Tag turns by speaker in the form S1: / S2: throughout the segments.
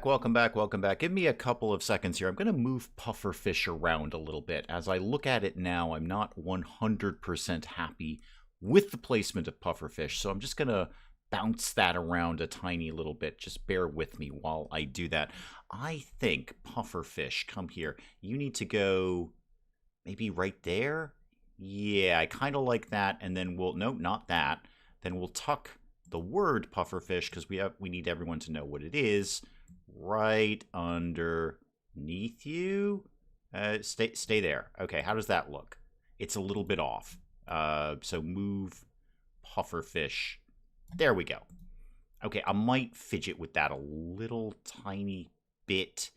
S1: welcome back, welcome back. Give me a couple of seconds here. I'm going to move pufferfish around a little bit. As I look at it now, I'm not 100% happy with the placement of pufferfish, so I'm just going to bounce that around a tiny little bit. Just bear with me while I do that. I think pufferfish, come here. You need to go maybe right there? Yeah, I kind of like that, and then we'll... Nope, not that. Then we'll tuck the word pufferfish, because we need everyone to know what it is, right underneath you. Stay there. Okay, how does that look? It's a little bit off. So move pufferfish. There we go. Okay, I might fidget with that a little tiny bit.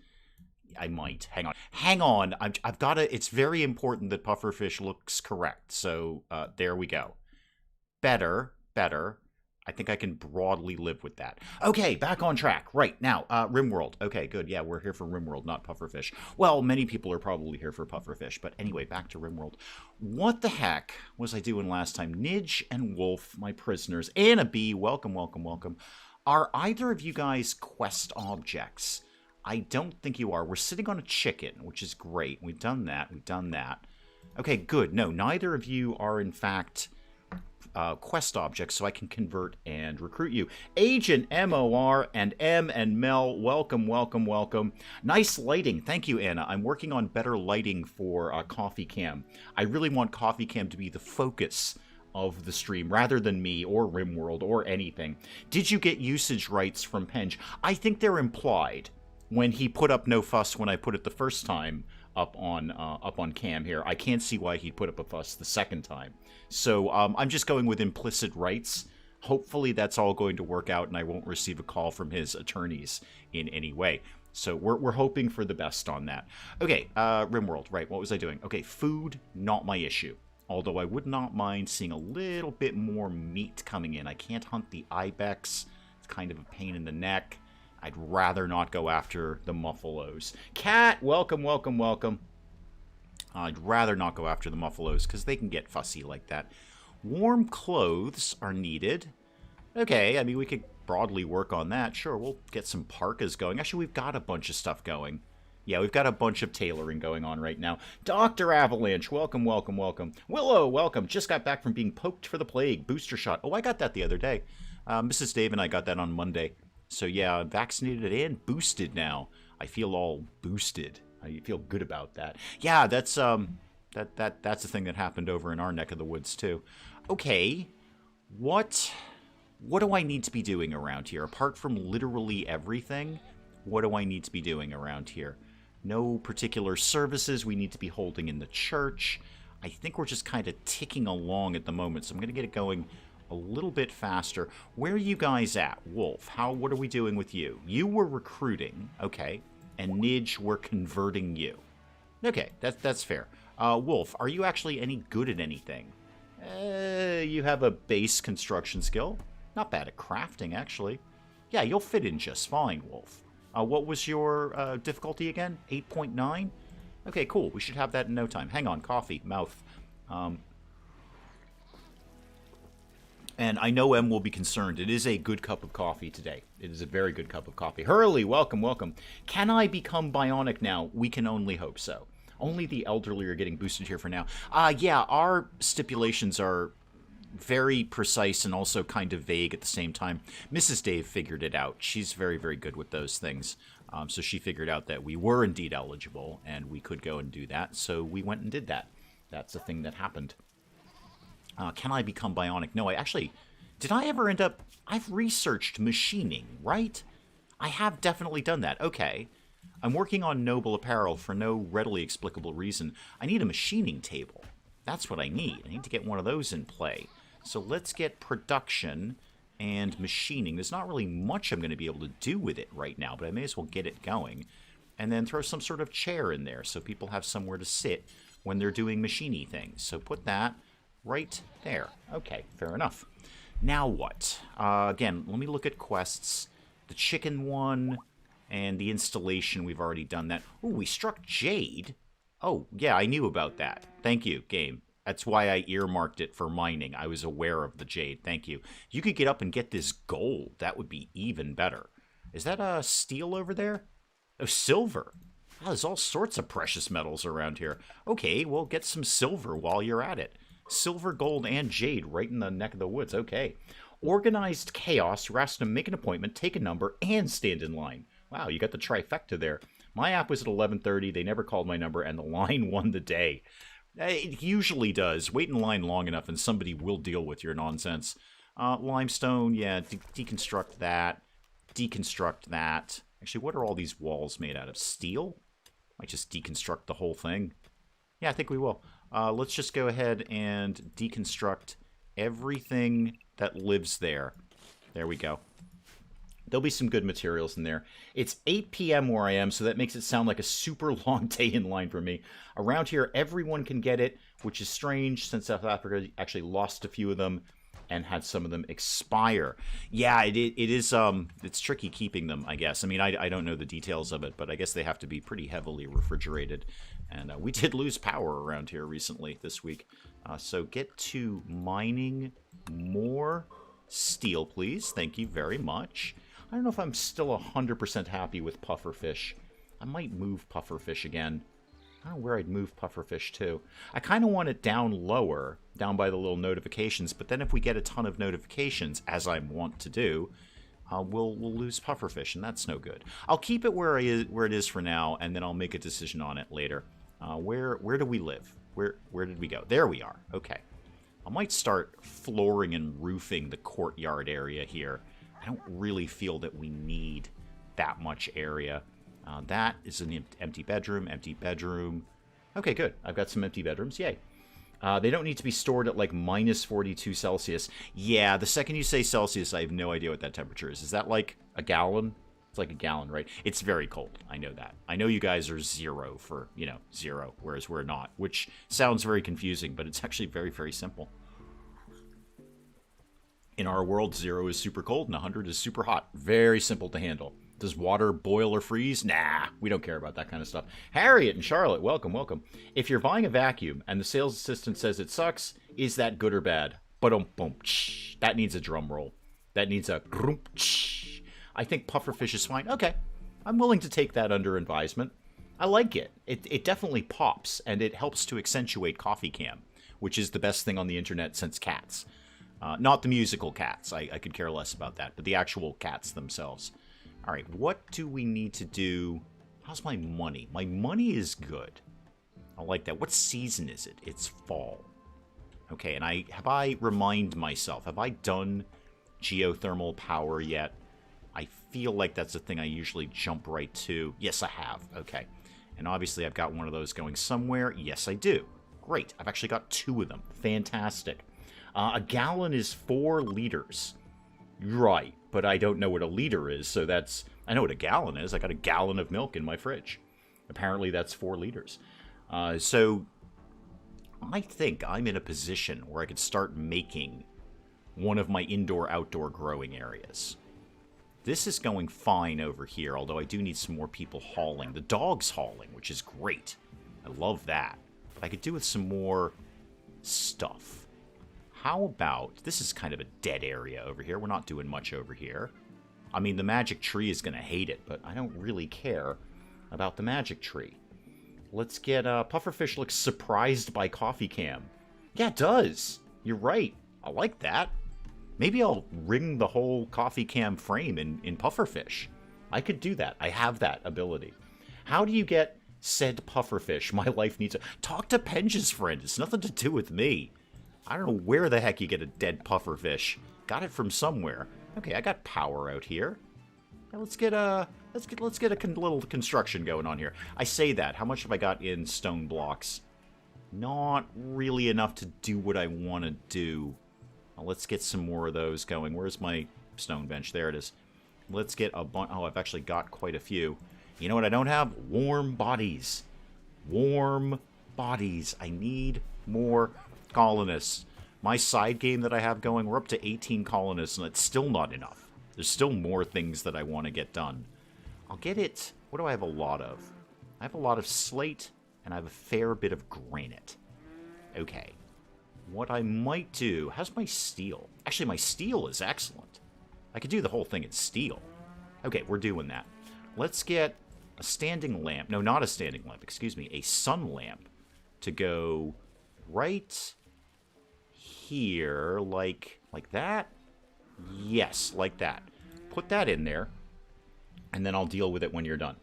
S1: I might. Hang on. Hang on. I've got to... It's very important that pufferfish looks correct. So there we go. Better. I think I can broadly live with that. Okay, back on track. Right, now, RimWorld. Okay, good. Yeah, we're here for RimWorld, not pufferfish. Well, many people are probably here for pufferfish, but anyway, back to RimWorld. What the heck was I doing last time? Nidge and Wolf, my prisoners. Anna B, welcome, welcome, welcome. Are either of you guys quest objects? I don't think you are. We're sitting on a chicken, which is great. We've done that. We've done that. Okay, good. No, neither of you are, in fact... quest objects, so I can convert and recruit you. Agent MOR and M and Mel, welcome, welcome, welcome. Nice lighting. Thank you, Anna. I'm working on better lighting for CoffeeCam. I really want CoffeeCam to be the focus of the stream rather than me or RimWorld or anything. Did you get usage rights from Penge? I think they're implied. When he put up no fuss when I put it the first time up on cam here, I can't see why he'd put up a fuss the second time. So I'm just going with implicit rights. Hopefully that's all going to work out and I won't receive a call from his attorneys in any way. So we're hoping for the best on that. Okay, RimWorld, right, what was I doing? Okay, food, not my issue. Although I would not mind seeing a little bit more meat coming in. I can't hunt the ibex. It's kind of a pain in the neck. I'd rather not go after the muffalos. Cat, welcome, welcome, welcome. I'd rather not go after the muffalos because they can get fussy like that. Warm clothes are needed. Okay, I mean, we could broadly work on that. Sure, we'll get some parkas going. Actually, we've got a bunch of stuff going. Yeah, we've got a bunch of tailoring going on right now. Dr. Avalanche, welcome, welcome, welcome. Willow, welcome. Just got back from being poked for the plague. Booster shot. Oh, I got that the other day. Mrs. Dave and I got that on Monday. So yeah, I'm vaccinated and boosted now. I feel all boosted. I feel good about that. Yeah, that's that's a thing that happened over in our neck of the woods too. Okay, what do I need to be doing around here apart from literally everything? What do I need to be doing around here? No particular services we need to be holding in the church. I think we're just kind of ticking along at the moment, so I'm going to get it going a little bit faster. Where are you guys at? Wolf, what are we doing with you? You were recruiting, okay, and Nidge, we're converting you. Okay, that's fair. Wolf, are you actually any good at anything? You have a base construction skill. Not bad at crafting, actually. Yeah, you'll fit in just fine, Wolf. What was your difficulty again? 8.9? Okay, cool. We should have that in no time. Hang on, coffee, mouth. And I know M will be concerned. It is a good cup of coffee today. It is a very good cup of coffee. Hurley, welcome, welcome. Can I become bionic now? We can only hope so. Only the elderly are getting boosted here for now. Yeah, our stipulations are very precise and also kind of vague at the same time. Mrs. Dave figured it out. She's very, very good with those things. So she figured out that we were indeed eligible and we could go and do that. So we went and did that. That's the thing that happened. Can I become bionic? No, did I ever end up... I've researched machining, right? I have definitely done that. Okay. I'm working on noble apparel for no readily explicable reason. I need a machining table. That's what I need. I need to get one of those in play. So let's get production and machining. There's not really much I'm going to be able to do with it right now, but I may as well get it going. And then throw some sort of chair in there so people have somewhere to sit when they're doing machiny things. So put that... right there. Okay, fair enough. Now what? Again, let me look at quests. The chicken one and the installation, we've already done that. Ooh, we struck Jade. Oh, yeah, I knew about that. Thank you, game. That's why I earmarked it for mining. I was aware of the Jade. Thank you. You could get up and get this gold. That would be even better. Is that steel over there? Oh, silver. Oh, there's all sorts of precious metals around here. Okay, well, get some silver while you're at it. Silver, gold, and jade right in the neck of the woods. Okay. Organized chaos. You're asked to make an appointment, take a number, and stand in line. Wow, you got the trifecta there. My app was at 11:30. They never called my number, and the line won the day. It usually does. Wait in line long enough, and somebody will deal with your nonsense. Limestone, yeah, deconstruct that. Deconstruct that. Actually, what are all these walls made out of? Steel? Might just deconstruct the whole thing. Yeah, I think we will. Let's just go ahead and deconstruct everything that lives there. There we go. There'll be some good materials in there. It's 8 p.m. where I am, so that makes it sound like a super long day in line for me. Around here, everyone can get it, which is strange since South Africa actually lost a few of them and had some of them expire. Yeah, it is, it's tricky keeping them, I guess. I mean, I don't know the details of it, but I guess they have to be pretty heavily refrigerated. And we did lose power around here recently this week. So get to mining more steel, please. Thank you very much. I don't know if I'm still 100% happy with pufferfish. I might move pufferfish again. I don't know where I'd move pufferfish to. I kind of want it down lower, down by the little notifications, but then if we get a ton of notifications, as I want to do, we'll lose pufferfish, and that's no good. I'll keep it where it is for now, and then I'll make a decision on it later. Where do we live? Where did we go? There we are. Okay. I might start flooring and roofing the courtyard area here. I don't really feel that we need that much area. That is an empty bedroom, empty bedroom. Okay, good. I've got some empty bedrooms. Yay. They don't need to be stored at like minus 42 Celsius. Yeah, the second you say Celsius, I have no idea what that temperature is. Is that like a gallon? It's like a gallon, right? It's very cold. I know that. I know you guys are zero for, zero, whereas we're not, which sounds very confusing, but it's actually very, very simple. In our world, 0 is super cold and 100 is super hot. Very simple to handle. Does water boil or freeze? Nah, we don't care about that kind of stuff. Harriet and Charlotte, welcome, welcome. If you're buying a vacuum and the sales assistant says it sucks, is that good or bad? Ba-dum-bum. That needs a drum roll. That needs a grump. I think pufferfish is fine. Okay, I'm willing to take that under advisement. I like it. It definitely pops, and it helps to accentuate CoffeeCam, which is the best thing on the internet since cats. Not the musical cats. I could care less about that, but the actual cats themselves. All right, what do we need to do? How's my money? My money is good. I like that. What season is it? It's fall. Okay, and have I done geothermal power yet? I feel like that's the thing I usually jump right to. Yes, I have. Okay. And obviously I've got one of those going somewhere. Yes, I do. Great. I've actually got 2 of them. Fantastic. A gallon is 4 liters. Right, but I don't know what a liter is, so I know what a gallon is. I got a gallon of milk in my fridge. Apparently that's 4 liters. So I think I'm in a position where I could start making one of my indoor-outdoor growing areas. This is going fine over here, although I do need some more people hauling. The dog's hauling, which is great. I love that. But I could do with some more stuff. How about, this is kind of a dead area over here. We're not doing much over here. I mean, the magic tree is going to hate it, but I don't really care about the magic tree. Let's get, pufferfish looks surprised by CoffeeCam. Yeah, it does. You're right. I like that. Maybe I'll ring the whole CoffeeCam frame in pufferfish. I could do that. I have that ability. How do you get said pufferfish? My life needs a... Talk to Penge's friend. It's nothing to do with me. I don't know where the heck you get a dead pufferfish. Got it from somewhere. Okay, I got power out here. Now let's get a little construction going on here. I say that. How much have I got in stone blocks? Not really enough to do what I want to do. Well, let's get some more of those going. Where's my stone bench? There it is. Let's get a bunch. Oh, I've actually got quite a few. You know what I don't have? Warm bodies. Warm bodies. I need more colonists. My side game that I have going, we're up to 18 colonists, and it's still not enough. There's still more things that I want to get done. I'll get it. What do I have a lot of? I have a lot of slate, and I have a fair bit of granite. Okay. What I might do... How's my steel? Actually, my steel is excellent. I could do the whole thing in steel. Okay, we're doing that. Let's get a standing lamp. No, not a standing lamp. Excuse me. A sun lamp to go right here, like that. Yes, like that. Put that in there, and then I'll deal with it when you're done.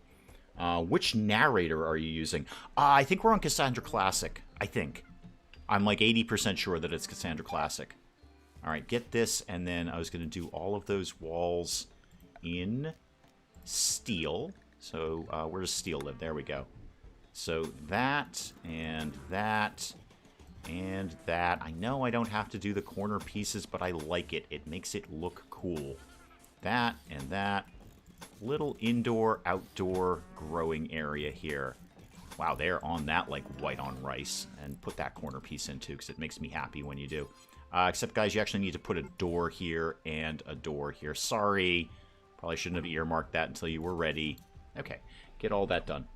S1: Which narrator are you using? I think we're on Cassandra Classic. I think. I'm like 80% sure that it's Cassandra Classic. All right, get this, and then I was going to do all of those walls in steel. So where does steel live? There we go. So that, and that, and that. I know I don't have to do the corner pieces, but I like it. It makes it look cool. That and that. Little indoor, outdoor growing area here. Wow, they're on that like white on rice. And put that corner piece in too, because it makes me happy when you do. Except, guys, you actually need to put a door here and a door here. Sorry. Probably shouldn't have earmarked that until you were ready. Okay, get all that done.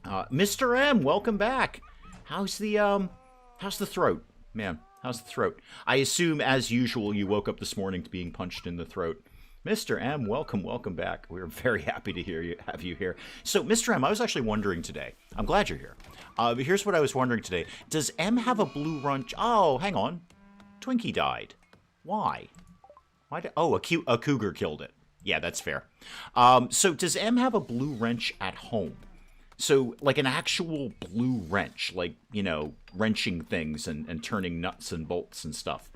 S1: Mr. M, welcome back. How's the throat? Man, how's the throat? I assume, as usual, you woke up this morning to being punched in the throat. Mr. M, welcome back. We're very happy to have you here. So, Mr. M, I was actually wondering today. I'm glad you're here. Here's what I was wondering today. Does M have a blue wrench? Oh, hang on. Twinkie died. Why? Oh, a cougar killed it. Yeah, that's fair. So, does M have a blue wrench at home? So, like an actual blue wrench, like, you know, wrenching things and turning nuts and bolts and stuff.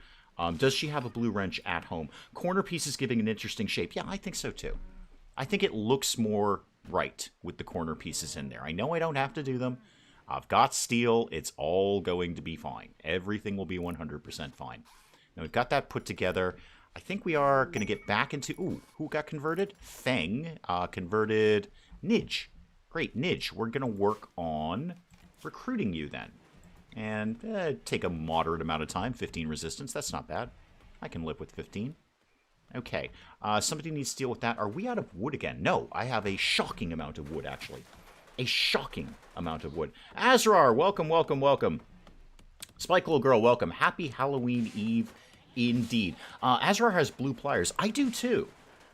S1: Does she have a blue wrench at home? Corner pieces giving an interesting shape. Yeah, I think so too. I think it looks more right with the corner pieces in there. I know I don't have to do them. I've got steel. It's all going to be fine. Everything will be 100% fine. Now we've got that put together. I think we are going to get back into... Ooh, who got converted? Feng converted Nidge. Great, Nidge. We're going to work on recruiting you then. And take a moderate amount of time. 15 resistance. That's not bad. I can live with 15. Okay. Somebody needs to deal with that. Are we out of wood again? No, I have a shocking amount of wood, actually. A shocking amount of wood. Azrar, welcome. Spike Little Girl, welcome. Happy Halloween Eve indeed. Azrar has blue pliers. I do too.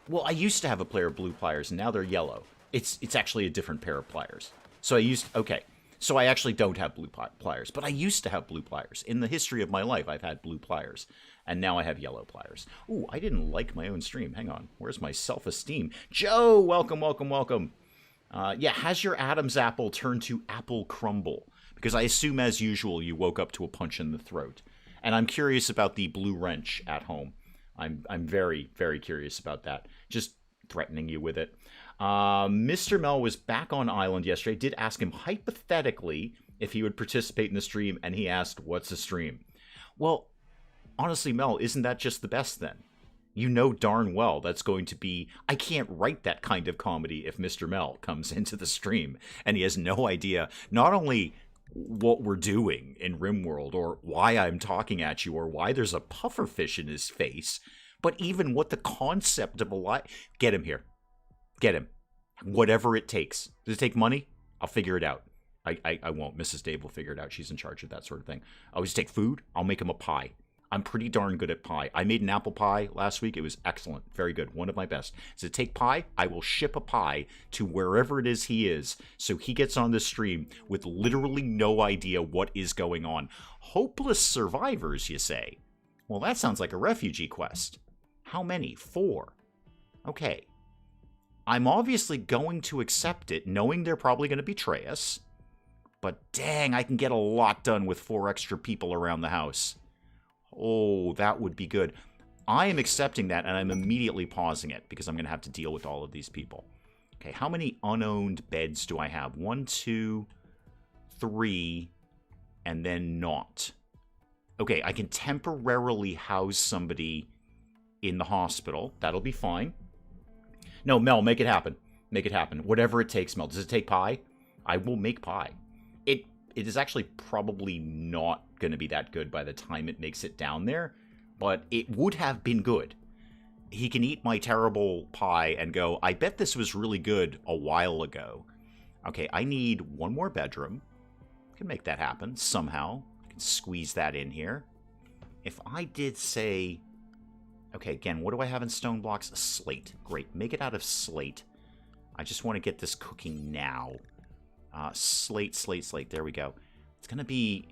S1: Well, I used to have a pair of blue pliers, and now they're yellow. It's actually a different pair of pliers. So okay. So I actually don't have blue pliers, but I used to have blue pliers. In the history of my life, I've had blue pliers, and now I have yellow pliers. Ooh, I didn't like my own stream. Hang on. Where's my self-esteem? Joe, welcome. Yeah, has your Adam's apple turned to apple crumble? Because I assume, as usual, you woke up to a punch in the throat. And I'm curious about the blue wrench at home. I'm very, very curious about that. Just threatening you with it. Mr. Mel was back on island yesterday. Did ask him hypothetically if he would participate in the stream, and he asked, what's a stream? Well, honestly, Mel, isn't that just the best then? You know darn well that's going to be... I can't write that kind of comedy if Mr. Mel comes into the stream, and he has no idea not only what we're doing in RimWorld, or why I'm talking at you, or why there's a pufferfish in his face, but even what the concept of a lie... Get him here. Get him. Whatever it takes. Does it take money? I'll figure it out. I won't. Mrs. Dave will figure it out. She's in charge of that sort of thing. I'll just take food. I'll make him a pie. I'm pretty darn good at pie. I made an apple pie last week. It was excellent. Very good. One of my best. Does it take pie? I will ship a pie to wherever it is he is, so he gets on the stream with literally no idea what is going on. Hopeless survivors, you say? Well, that sounds like a refugee quest. How many? 4. Okay. I'm obviously going to accept it, knowing they're probably going to betray us. But dang, I can get a lot done with 4 extra people around the house. Oh, that would be good. I am accepting that, and I'm immediately pausing it, because I'm going to have to deal with all of these people. Okay, how many unowned beds do I have? 1, 2, 3, and then not. Okay, I can temporarily house somebody in the hospital. That'll be fine. No, Mel, make it happen. Make it happen. Whatever it takes, Mel. Does it take pie? I will make pie. It is actually probably not going to be that good by the time it makes it down there, but it would have been good. He can eat my terrible pie and go, I bet this was really good a while ago. Okay, I need 1 more bedroom. I can make that happen somehow. I can squeeze that in here. If I did, say, Okay, again, what do I have in stone blocks? A slate. Great. Make it out of slate. I just want to get this cooking now. Slate, slate, slate. There we go. It's going to be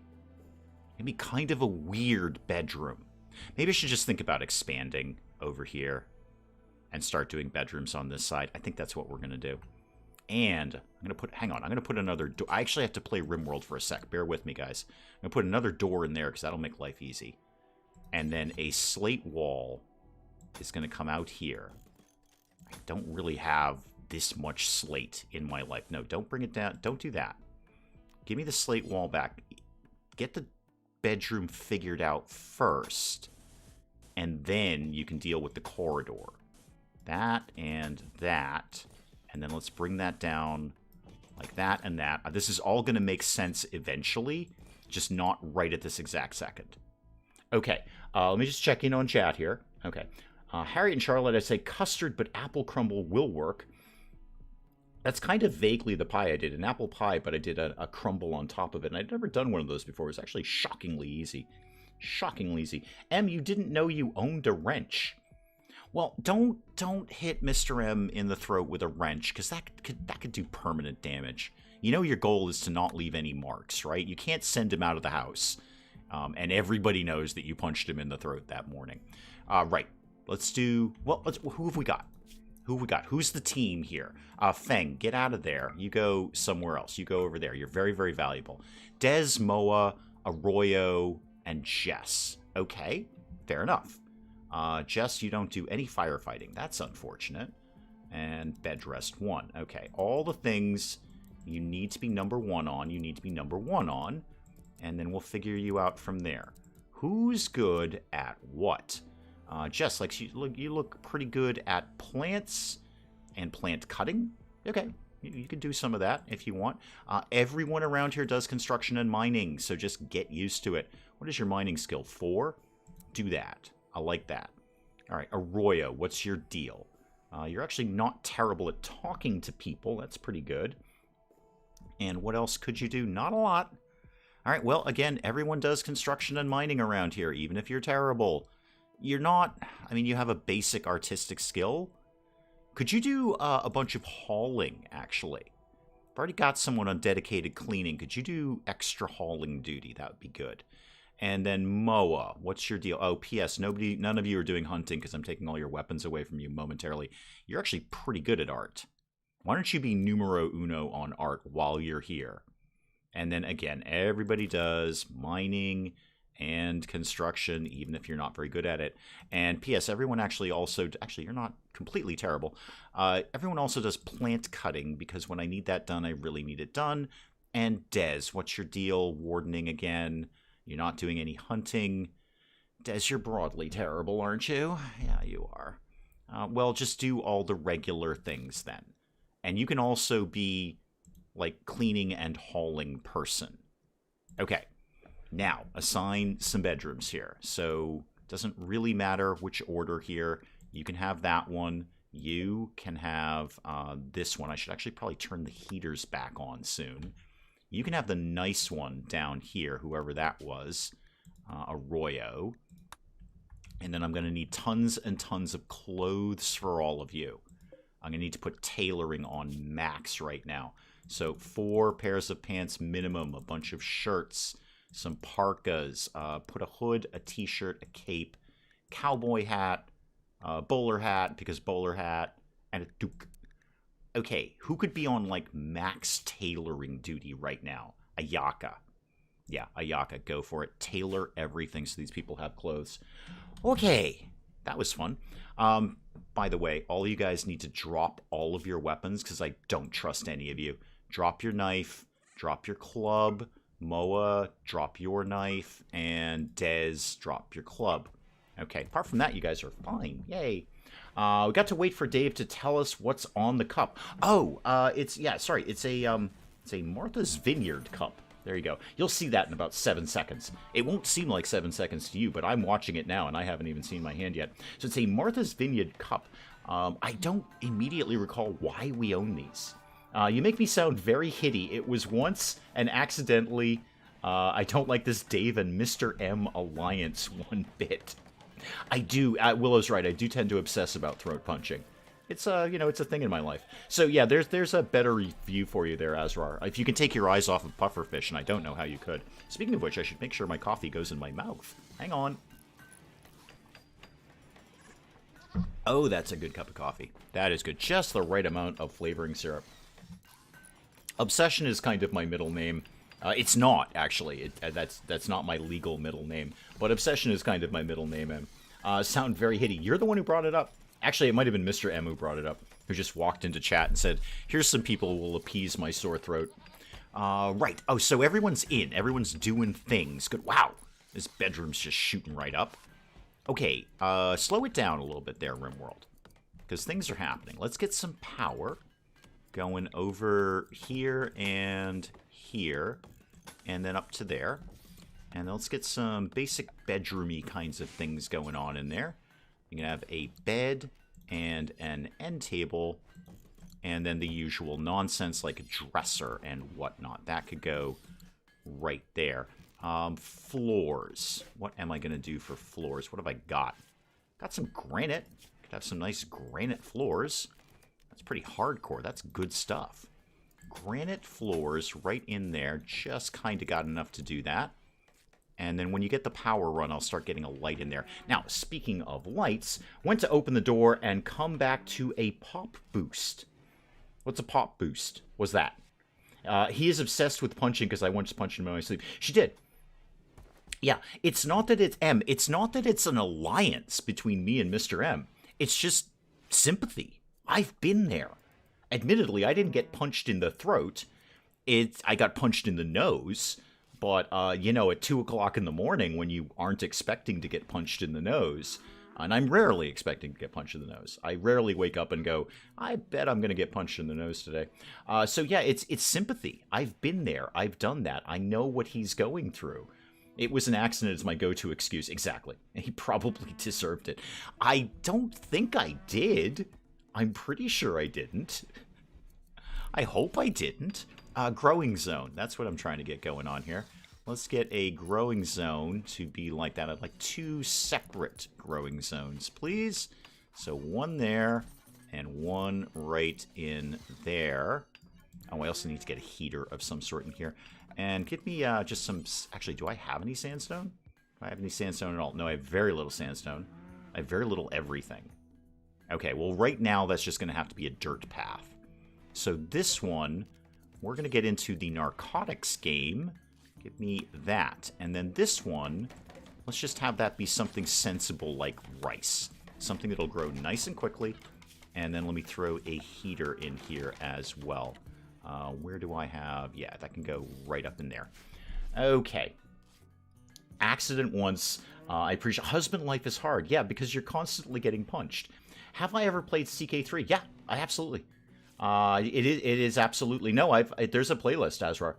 S1: kind of a weird bedroom. Maybe I should just think about expanding over here and start doing bedrooms on this side. I think that's what we're going to do. And I'm going to put, hang on, I'm going to put another door. I actually have to play RimWorld for a sec. Bear with me, guys. I'm going to put another door in there because that'll make life easy. And then a slate wall is going to come out here. I don't really have this much slate in my life. No, don't bring it down. Don't do that. Give me the slate wall back. Get the bedroom figured out first. And then you can deal with the corridor. That and that. And then let's bring that down like that and that. This is all going to make sense eventually, just not right at this exact second. Okay, let me just check in on chat here. Okay, Harriet and Charlotte, I say custard, but apple crumble will work. That's kind of vaguely the pie I did. An apple pie, but I did a crumble on top of it. And I'd never done one of those before. It was actually shockingly easy. Shockingly easy. M, you didn't know you owned a wrench. Well, don't hit Mr. M in the throat with a wrench, because that could do permanent damage. You know your goal is to not leave any marks, right? You can't send him out of the house. And everybody knows that you punched him in the throat that morning. Right. Let's do... Well, who have we got? Who have we got? Who's the team here? Feng, get out of there. You go somewhere else. You go over there. You're very, very valuable. Des, Moa, Arroyo, and Jess. Okay, fair enough. Jess, you don't do any firefighting. That's unfortunate. And bed rest 1. Okay, all the things you need to be number 1 on, you need to be number 1 on. And then we'll figure you out from there. Who's good at what? Jess, like you look pretty good at plants and plant cutting. Okay, you can do some of that if you want. Everyone around here does construction and mining, so just get used to it. What is your mining skill? 4? Do that. I like that. All right, Arroyo, what's your deal? You're actually not terrible at talking to people. That's pretty good. And what else could you do? Not a lot. All right, well, again, everyone does construction and mining around here, even if you're terrible. You're not... I mean, you have a basic artistic skill. Could you do a bunch of hauling, actually? I've already got someone on dedicated cleaning. Could you do extra hauling duty? That would be good. And then Moa, what's your deal? Oh, P.S. None of you are doing hunting because I'm taking all your weapons away from you momentarily. You're actually pretty good at art. Why don't you be numero uno on art while you're here? And then again, everybody does mining and construction, even if you're not very good at it. And P.S. everyone actually also... Actually, you're not completely terrible. Everyone also does plant cutting because when I need that done, I really need it done. And Des, what's your deal? Wardening again. You're not doing any hunting. Des, you're broadly terrible, aren't you? Yeah, you are. Well, just do all the regular things then. And you can also be, like, cleaning and hauling person. Okay. Now, assign some bedrooms here. So, it doesn't really matter which order here. You can have that one. You can have this one. I should actually probably turn the heaters back on soon. You can have the nice one down here, whoever that was, Arroyo. And then I'm going to need tons and tons of clothes for all of you. I'm going to need to put tailoring on max right now. So 4 pairs of pants minimum, a bunch of shirts, some parkas, put a hood, a t-shirt, a cape, cowboy hat, bowler hat, because bowler hat, and a toque. Okay, who could be on, like, max tailoring duty right now? Ayaka. Yeah, Ayaka, go for it. Tailor everything so these people have clothes. Okay, that was fun. By the way, all you guys need to drop all of your weapons because I don't trust any of you. Drop your knife, drop your club, Moa, drop your knife, and Des, drop your club. Okay, apart from that, you guys are fine. Yay. We got to wait for Dave to tell us what's on the cup. Oh, it's a Martha's Vineyard cup. There you go. You'll see that in about 7 seconds. It won't seem like 7 seconds to you, but I'm watching it now, and I haven't even seen my hand yet. So it's a Martha's Vineyard cup. I don't immediately recall why we own these. You make me sound very hitty. It was once and accidentally... I don't like this Dave and Mr. M alliance one bit. I do. Willow's right. I do tend to obsess about throat punching. It's it's a thing in my life. So yeah, there's a better view for you there, Azrar. If you can take your eyes off of pufferfish, and I don't know how you could. Speaking of which, I should make sure my coffee goes in my mouth. Hang on. Oh, that's a good cup of coffee. That is good. Just the right amount of flavoring syrup. Obsession is kind of my middle name. It's not, actually. That's not my legal middle name. But Obsession is kind of my middle name, and sound very hitty. You're the one who brought it up. Actually, it might have been Mr. M who brought it up, who just walked into chat and said, here's some people who will appease my sore throat. Right. Oh, so everyone's in. Everyone's doing things. Good. Wow. This bedroom's just shooting right up. Okay, slow it down a little bit there, RimWorld, because things are happening. Let's get some power going over here, and then up to there. And let's get some basic bedroomy kinds of things going on in there. You can have a bed and an end table, and then the usual nonsense like a dresser and whatnot. That could go right there. Floors. What am I going to do for floors? What have I got? Got some granite. Could have some nice granite floors. That's pretty hardcore. That's good stuff. Granite floors right in there. Just kind of got enough to do that. And then when you get the power run, I'll start getting a light in there. Now, speaking of lights, went to open the door and come back to a pop boost. What's a pop boost? What's that? He is obsessed with punching because I once punched him in my sleep. She did. Yeah, it's not that it's M. It's not that it's an alliance between me and Mr. M. It's just sympathy. I've been there. Admittedly, I didn't get punched in the throat. I got punched in the nose. But, at 2 o'clock in the morning when you aren't expecting to get punched in the nose, and I'm rarely expecting to get punched in the nose. I rarely wake up and go, I bet I'm going to get punched in the nose today. So, yeah, it's sympathy. I've been there. I've done that. I know what he's going through. It was an accident is my go-to excuse. Exactly. He probably deserved it. I don't think I did. I'm pretty sure I didn't. I hope I didn't. Growing zone. That's what I'm trying to get going on here. Let's get a growing zone to be like that. I'd like 2 separate growing zones, please. So 1 there and 1 right in there. Oh, I also need to get a heater of some sort in here. And give me just some... Actually, do I have any sandstone? Do I have any sandstone at all? No, I have very little sandstone. I have very little everything. Okay, well, right now, that's just going to have to be a dirt path. So this one, we're going to get into the narcotics game. Give me that. And then this one, let's just have that be something sensible like rice. Something that'll grow nice and quickly. And then let me throw a heater in here as well. Where do I have... Yeah, that can go right up in there. Okay. Accident once. I appreciate... Husband life is hard. Yeah, because you're constantly getting punched. Have I ever played CK3? Yeah, I absolutely. It is absolutely... No, there's a playlist, Azrar.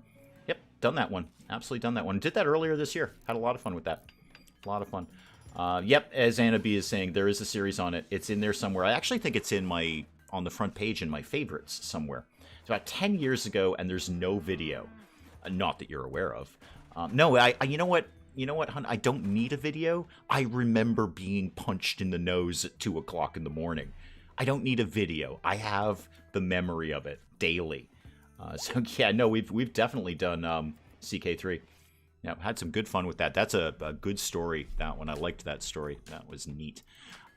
S1: Yep, done that one. Absolutely done that one. Did that earlier this year. Had a lot of fun with that. A lot of fun. Yep, as Anna B is saying, there is a series on it. It's in there somewhere. I actually think it's on the front page in my favorites somewhere. It's about 10 years ago, and there's no video. Not that you're aware of. No, you know what? You know what, hon? I don't need a video. I remember being punched in the nose at 2 o'clock in the morning. I don't need a video. I have the memory of it daily. So yeah, no, we've definitely done CK3. Yeah, had some good fun with that. That's a good story, that one. I liked that story. That was neat.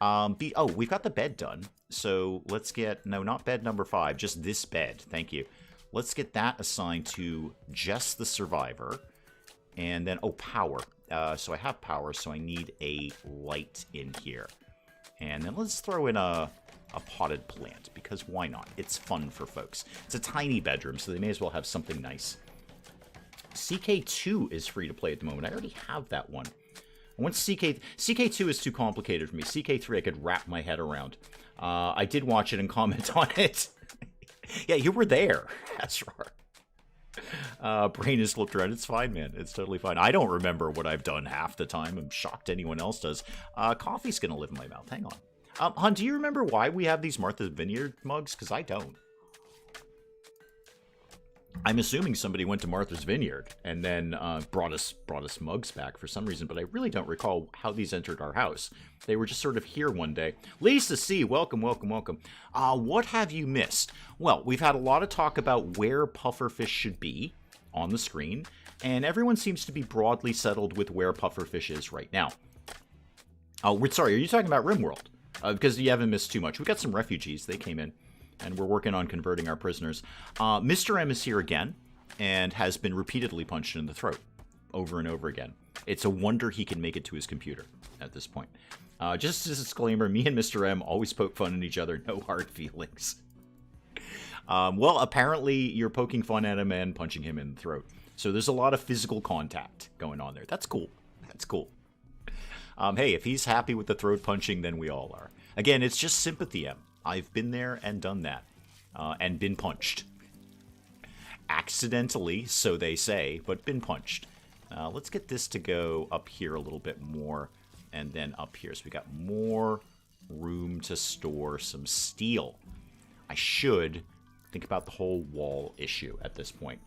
S1: We've got the bed done. So let's get... No, not bed number 5. Just this bed. Thank you. Let's get that assigned to just the survivor. And then... Oh, power. So I have power, so I need a light in here. And then let's throw in a potted plant, because why not? It's fun for folks. It's a tiny bedroom, so they may as well have something nice. CK2 is free to play at the moment. I already have that one. Once CK2 is too complicated for me. CK3 I could wrap my head around. I did watch it and comment on it. Yeah, you were there. That's right. Brain is flipped around. It's fine, man. It's totally fine. I don't remember what I've done half the time. I'm shocked anyone else does. Coffee's gonna live in my mouth. Hang on. Hun, do you remember why we have these Martha's Vineyard mugs? Because I don't. I'm assuming somebody went to Martha's Vineyard and then brought us mugs back for some reason, but I really don't recall how these entered our house. They were just sort of here one day. Lisa C., welcome, welcome, welcome. What have you missed? Well, we've had a lot of talk about where pufferfish should be on the screen, and everyone seems to be broadly settled with where pufferfish is right now. Sorry, are you talking about RimWorld? Because you haven't missed too much. We got some refugees. They came in. And we're working on converting our prisoners. Mr. M is here again, and has been repeatedly punched in the throat, over and over again. It's a wonder he can make it to his computer at this point. Just as a disclaimer, me and Mr. M always poke fun at each other, no hard feelings. Well, apparently you're poking fun at him and punching him in the throat. So there's a lot of physical contact going on there. That's cool. That's cool. Hey, if he's happy with the throat punching, then we all are. Again, it's just sympathy, M. I've been there and done that, and been punched. Accidentally, so they say, but been punched. Let's get this to go up here a little bit more, and then up here. So we got more room to store some steel. I should think about the whole wall issue at this point.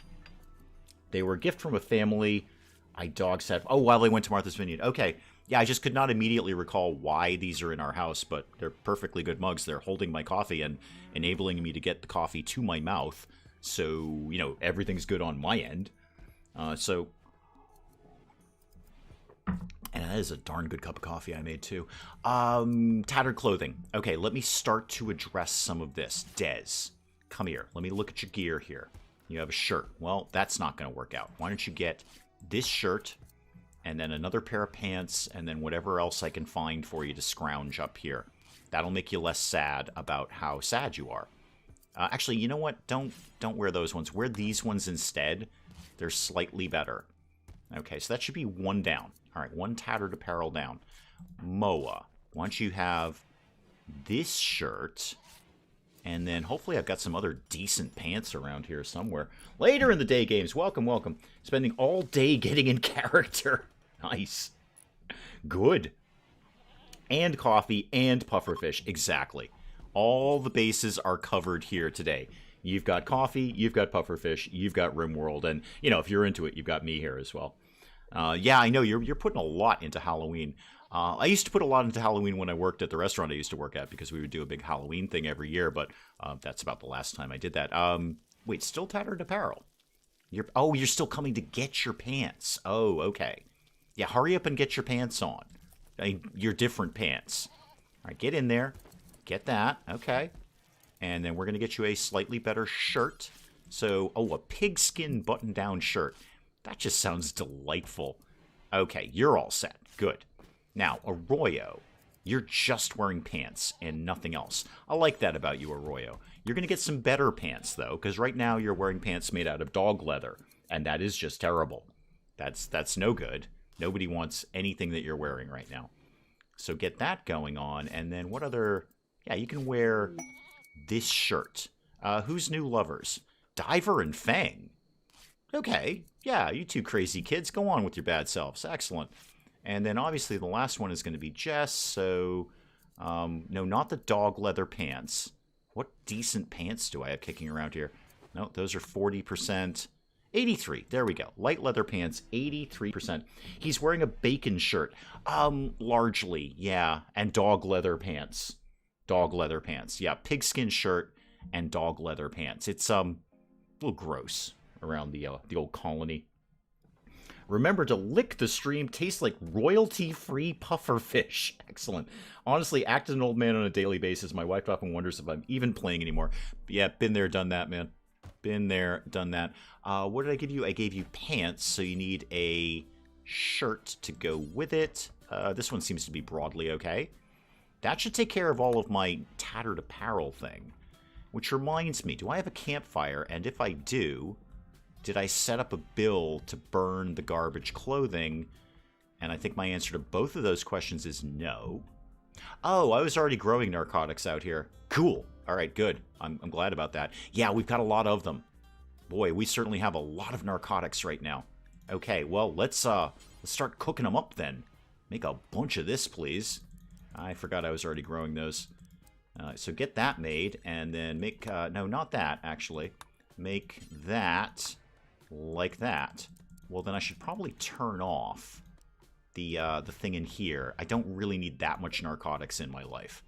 S1: They were a gift from a family. Dog said, oh, while they went to Martha's Vineyard. Okay. Yeah, I just could not immediately recall why these are in our house, but they're perfectly good mugs. They're holding my coffee and enabling me to get the coffee to my mouth. So, you know, everything's good on my end. And that is a darn good cup of coffee I made, too. Tattered clothing. Okay, let me start to address some of this. Dez, come here. Let me look at your gear here. You have a shirt. Well, that's not going to work out. Why don't you get this shirt, and then another pair of pants, and then whatever else I can find for you to scrounge up here. That'll make you less sad about how sad you are. Actually, you know what? Don't wear those ones. Wear these ones instead. They're slightly better. Okay, so that should be one down. All right, one tattered apparel down. Moa, why don't you have this shirt, and then hopefully I've got some other decent pants around here somewhere. Later in the day games, welcome, welcome. Spending all day getting in character. Nice. Good. And coffee and pufferfish. Exactly. All the bases are covered here today. You've got coffee, you've got pufferfish, you've got RimWorld, and, you know, if you're into it, you've got me here as well. Yeah, I know, you're putting a lot into Halloween. I used to put a lot into Halloween when I worked at the restaurant I used to work at, because we would do a big Halloween thing every year, but that's about the last time I did that. Wait, still tattered apparel? You're still coming to get your pants. Oh, okay. Yeah, hurry up and get your pants on. Your different pants. All right, get in there. Get that. Okay. And then we're going to get you a slightly better shirt. So, a pigskin button-down shirt. That just sounds delightful. Okay, you're all set. Good. Now, Arroyo, you're just wearing pants and nothing else. I like that about you, Arroyo. You're going to get some better pants, though, because right now you're wearing pants made out of dog leather, and that is just terrible. That's no good. Nobody wants anything that you're wearing right now. So get that going on, and then what other... Yeah, you can wear this shirt. Who's new lovers? Diver and Fang. Okay, yeah, you two crazy kids, go on with your bad selves. Excellent. And then obviously the last one is going to be Jess, so... no, not the dog leather pants. What decent pants do I have kicking around here? No, those are 40%. 83. There we go. Light leather pants, 83%. He's wearing a bacon shirt. Largely, yeah. And dog leather pants. Dog leather pants. Yeah, pigskin shirt and dog leather pants. It's a little gross around the old colony. Remember to lick the stream. Tastes like royalty-free pufferfish. Excellent. Honestly, act as an old man on a daily basis. My wife often wonders if I'm even playing anymore. But yeah, been there, done that, man. Been there, done that. What did I give you? I gave you pants, so you need a shirt to go with it. This one seems to be broadly okay. That should take care of all of my tattered apparel thing. Which reminds me, do I have a campfire? And if I do, did I set up a bill to burn the garbage clothing? And I think my answer to both of those questions is no. Oh, I was already growing narcotics out here. Cool. All right, good. I'm glad about that. Yeah, we've got a lot of them. Boy, we certainly have a lot of narcotics right now. Okay, well, let's start cooking them up then. Make a bunch of this, please. I forgot I was already growing those. So get that made, and then make... no, not that, actually. make that like that. Well, then I should probably turn off the thing in here. I don't really need that much narcotics in my life.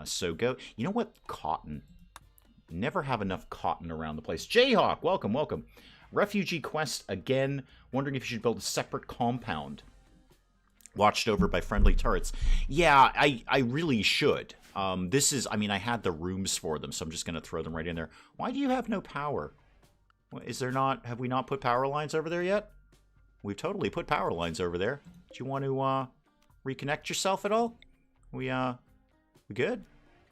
S1: So go... You know what? Cotton. Never have enough cotton around the place. Jayhawk, welcome, welcome. Refugee quest again. Wondering if you should build a separate compound. Watched over by friendly turrets. Yeah, I really should. This is... I mean, I had the rooms for them, so I'm just going to throw them right in there. Why do you have no power? Is there not... Have we not put power lines over there yet? We've totally put power lines over there. Do you want to reconnect yourself at all? We good?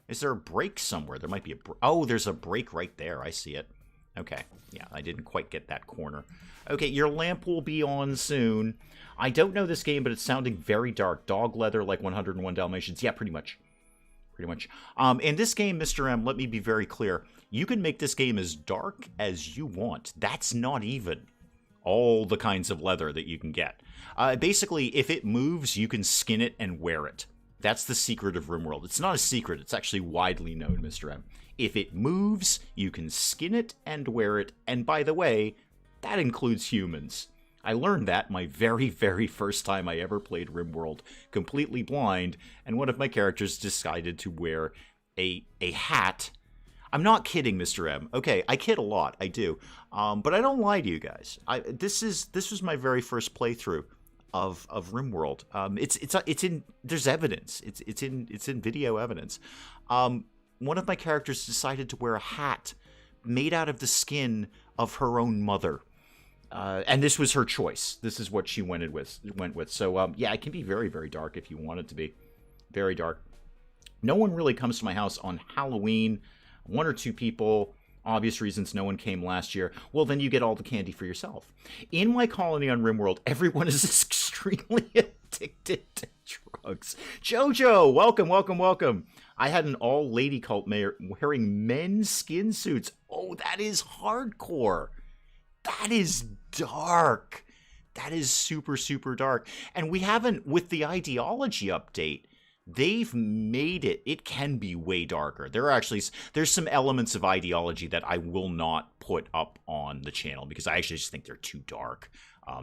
S1: Is there a break somewhere? There might be a... Oh, there's a break right there. I see it. Okay. Yeah, I didn't quite get that corner. Okay, your lamp will be on soon. I don't know this game, but it's sounding very dark. Dog leather like 101 Dalmatians. Yeah, pretty much. Pretty much. In this game, Mr. M, let me be very clear. You can make this game as dark as you want. That's not even all the kinds of leather that you can get. Basically, if it moves, you can skin it and wear it. That's the secret of RimWorld. It's not a secret. It's actually widely known, Mr. M. If it moves, you can skin it and wear it. And by the way, that includes humans. I learned that my very, very first time I ever played RimWorld, completely blind, and one of my characters decided to wear a hat. I'm not kidding, Mr. M. Okay, I kid a lot, I do. But I don't lie to you guys. This was my very first playthrough of RimWorld. It's in... There's evidence. It's in video evidence. One of my characters decided to wear a hat made out of the skin of her own mother. And this was her choice. This is what she went with. So, yeah, it can be very, very dark if you want it to be. Very dark. No one really comes to my house on Halloween. One or two people. Obvious reasons no one came last year. Well, then you get all the candy for yourself. In my colony on RimWorld, everyone is extremely addicted to drugs. Jojo, welcome, welcome, welcome. I had an all-lady cult mayor wearing men's skin suits. Oh, that is hardcore. That is dark. That is super, super dark. And we haven't, with the ideology update, they've made it. It can be way darker. There's some elements of ideology that I will not put up on the channel because I actually just think they're too dark.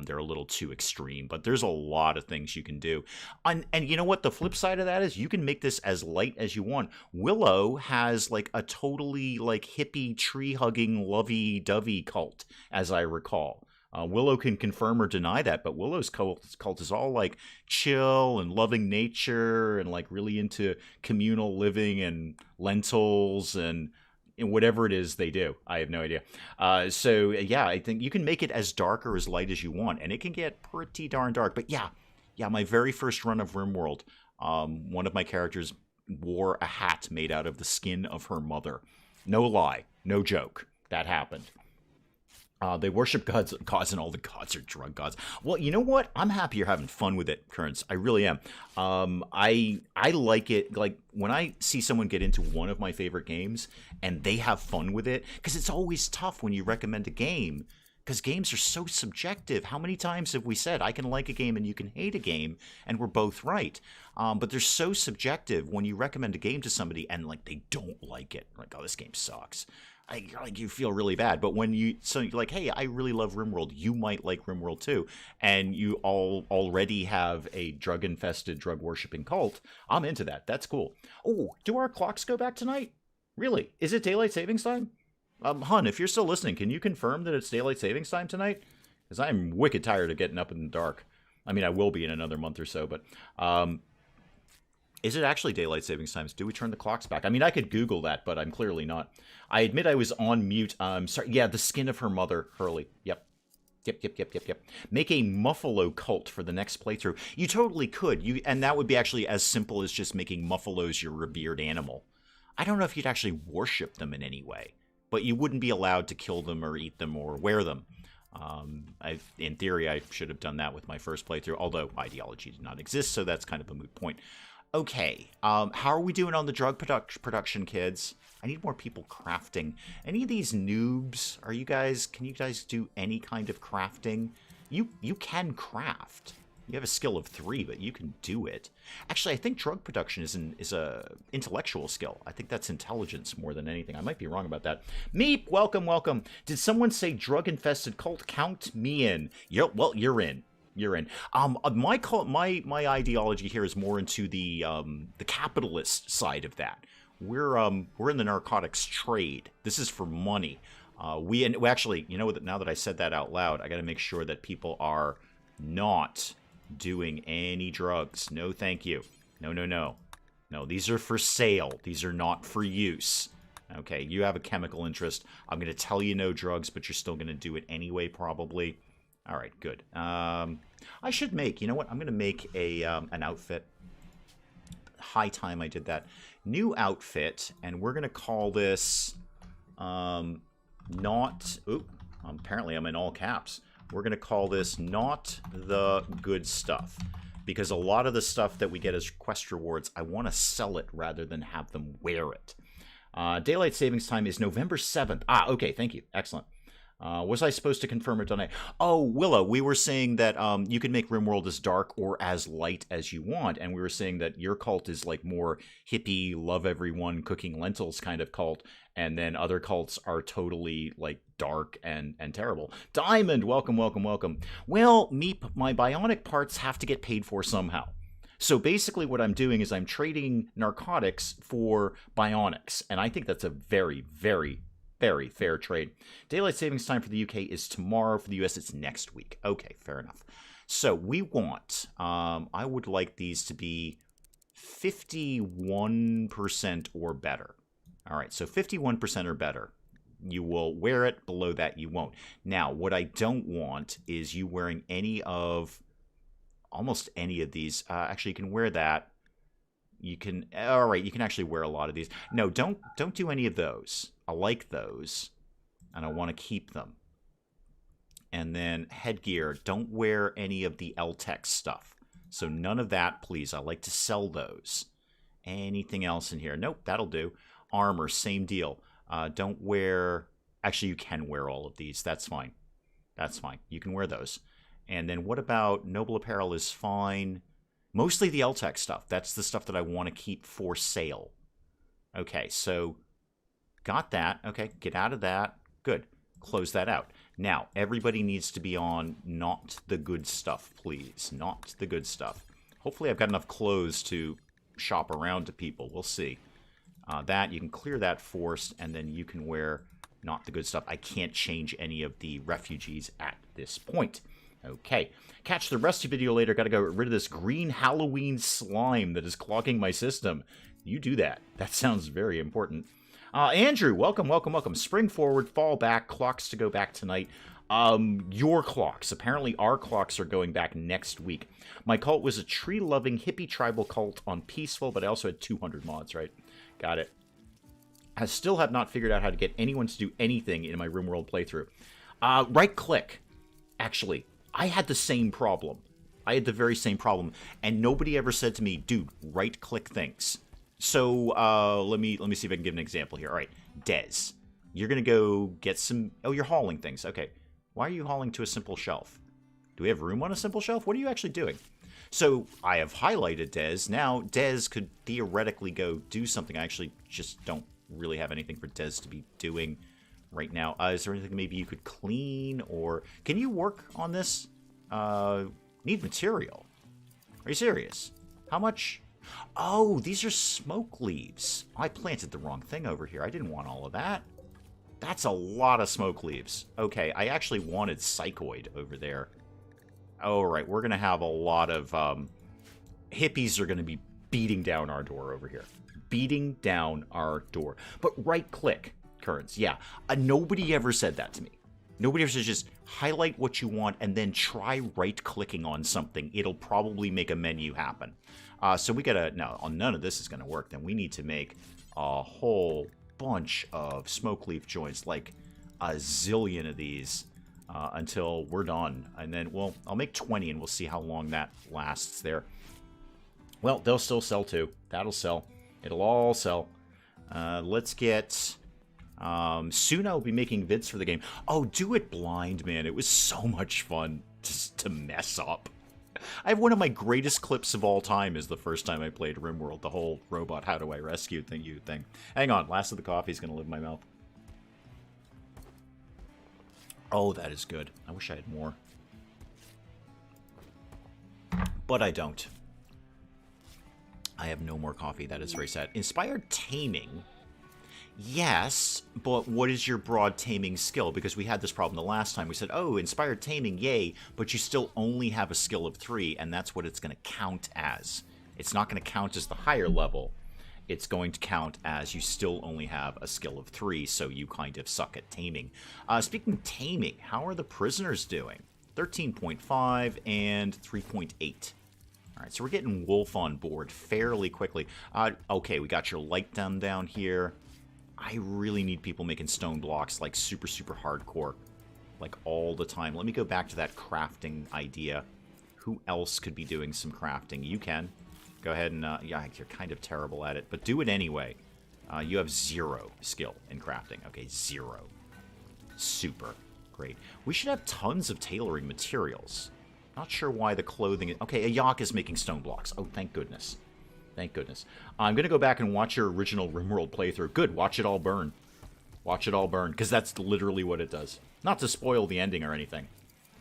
S1: They're a little too extreme, but there's a lot of things you can do. And you know what? The flip side of that is you can make this as light as you want. Willow has like a totally like hippie tree-hugging lovey-dovey cult, as I recall. Willow can confirm or deny that, but Willow's cult is all like chill and loving nature and like really into communal living and lentils and whatever it is they do. I have no idea. So yeah, I think you can make it as dark or as light as you want, and it can get pretty darn dark. But yeah, my very first run of RimWorld, one of my characters wore a hat made out of the skin of her mother. No lie, no joke. That happened. They worship gods, and all the gods are drug gods. Well, you know what? I'm happy you're having fun with it, Kearns. I really am. I like it. Like, when I see someone get into one of my favorite games and they have fun with it, because it's always tough when you recommend a game, because games are so subjective. How many times have we said, I can like a game and you can hate a game, and we're both right? But they're so subjective when you recommend a game to somebody and, like, they don't like it. Like, oh, this game sucks. Like you feel really bad. But when you're like, hey, I really love RimWorld, you might like RimWorld too, and you all already have a drug-infested, drug-worshipping cult, I'm into that. That's cool. Oh, do our clocks go back tonight? Really? Is it daylight savings time? Hun, if you're still listening, can you confirm that it's daylight savings time tonight? Because I'm wicked tired of getting up in the dark. I mean, I will be in another month or so, but is it actually daylight savings times? Do we turn the clocks back? I mean, I could Google that, but I'm clearly not. I admit I was on mute. Sorry. Yeah, the skin of her mother, Hurley. Yep. Make a Muffalo cult for the next playthrough. You totally could. And that would be actually as simple as just making Muffalos your revered animal. I don't know if you'd actually worship them in any way, but you wouldn't be allowed to kill them or eat them or wear them. In theory, I should have done that with my first playthrough, although ideology did not exist, so that's kind of a moot point. Okay, how are we doing on the drug production, kids? I need more people crafting. Any of these noobs, can you guys do any kind of crafting? You can craft. You have a skill of 3, but you can do it. Actually, I think drug production is a intellectual skill. I think that's intelligence more than anything. I might be wrong about that. Meep, welcome, welcome. Did someone say drug-infested cult? Count me in. Well, you're in. You're in. My ideology here is more into the capitalist side of that. We're in the narcotics trade. This is for money. We actually, you know, now that I said that out loud, I got to make sure that people are not doing any drugs. No, thank you. No, no, no. No, these are for sale. These are not for use. Okay, you have a chemical interest. I'm going to tell you no drugs, but you're still going to do it anyway, probably. All right, good. I should make, you know what? I'm going to make an outfit. High time I did that. New outfit, and we're going to call this not... Oop, apparently I'm in all caps. We're going to call this Not the Good Stuff. Because a lot of the stuff that we get as quest rewards, I want to sell it rather than have them wear it. Daylight savings time is November 7th. Ah, okay, thank you. Excellent. Was I supposed to confirm or deny? Oh, Willow, we were saying that you can make RimWorld as dark or as light as you want, and we were saying that your cult is like more hippie, love everyone, cooking lentils kind of cult, and then other cults are totally like dark and terrible. Diamond, welcome, welcome, welcome. Well, Meep, my bionic parts have to get paid for somehow. So basically what I'm doing is I'm trading narcotics for bionics, and I think that's a very, very fair trade. Daylight savings time for the UK is tomorrow. For the US, it's next week. Okay, fair enough. So we want, I would like these to be 51% or better. All right, so 51% or better. You will wear it. Below that, you won't. Now, what I don't want is you wearing almost any of these. Actually, you can wear that. You can, all right, you can actually wear a lot of these. No, don't do any of those. I like those, and I want to keep them. And then headgear, don't wear any of the LTEX stuff. So none of that, please. I like to sell those. Anything else in here? Nope, that'll do. Armor, same deal. Don't wear... Actually, you can wear all of these. That's fine. That's fine. You can wear those. And then what about noble apparel is fine. Mostly the LTEX stuff. That's the stuff that I want to keep for sale. Okay, so got that. Okay, get out of that. Good. Close that out. Now, everybody needs to be on not the good stuff, please. Not the good stuff. Hopefully I've got enough clothes to shop around to people. We'll see. That, you can clear that forced, and then you can wear not the good stuff. I can't change any of the refugees at this point. Okay. Catch the Rusty video later. Got to go get rid of this green Halloween slime that is clogging my system. You do that. That sounds very important. Andrew, welcome, welcome, welcome. Spring forward, fall back, clocks to go back tonight. Your clocks. Apparently our clocks are going back next week. My cult was a tree-loving hippie tribal cult on Peaceful, but I also had 200 mods, right? Got it. I still have not figured out how to get anyone to do anything in my RimWorld playthrough. Right-click. Actually, I had the same problem. I had the very same problem, and nobody ever said to me, dude, right-click things. So, let me see if I can give an example here. All right, Des. You're going to go get some... Oh, you're hauling things. Okay. Why are you hauling to a simple shelf? Do we have room on a simple shelf? What are you actually doing? So, I have highlighted Des. Now, Des could theoretically go do something. I actually just don't really have anything for Des to be doing right now. Is there anything maybe you could clean, or... Can you work on this? Need material. Are you serious? How much... Oh, these are smoke leaves. I planted the wrong thing over here. I didn't want all of that. That's a lot of smoke leaves. Okay, I actually wanted psychoid over there. Oh, right, we're going to have a lot of... hippies are going to be beating down our door over here. Beating down our door. But right-click, Currents, yeah. Nobody ever said that to me. Nobody ever says just highlight what you want and then try right-clicking on something. It'll probably make a menu happen. So we gotta... No, none of this is going to work. Then we need to make a whole bunch of smoke leaf joints, like a zillion of these, until we're done. And then, well, I'll make 20 and we'll see how long that lasts there. Well, they'll still sell too. That'll sell. It'll all sell. Let's get... soon I'll be making vids for the game. Oh, do it blind, man. It was so much fun to mess up. I have one of my greatest clips of all time is the first time I played RimWorld, the whole robot how do I rescue thing. Hang on, last of the coffee is going to live in my mouth. Oh, that is good. I wish I had more. But I don't. I have no more coffee. That is very sad. Inspired taming. Yes, but what is your broad taming skill? Because we had this problem the last time. We said, oh, inspired taming, yay, but you still only have a skill of 3, and that's what it's going to count as. It's not going to count as the higher level. It's going to count as you still only have a skill of 3, so you kind of suck at taming. Speaking of taming, how are the prisoners doing? 13.5 and 3.8. All right, so we're getting Wolf on board fairly quickly. Okay, we got your light down here. I really need people making stone blocks, like super, super hardcore. Like all the time. Let me go back to that crafting idea. Who else could be doing some crafting? You can. Go ahead and, yeah, you're kind of terrible at it, but do it anyway. You have 0 skill in crafting. Okay, 0. Super. Great. We should have tons of tailoring materials. Not sure why the clothing is... Okay, Ayak is making stone blocks. Oh, thank goodness. Thank goodness. I'm going to go back and watch your original RimWorld playthrough. Good, watch it all burn. Watch it all burn, because that's literally what it does. Not to spoil the ending or anything.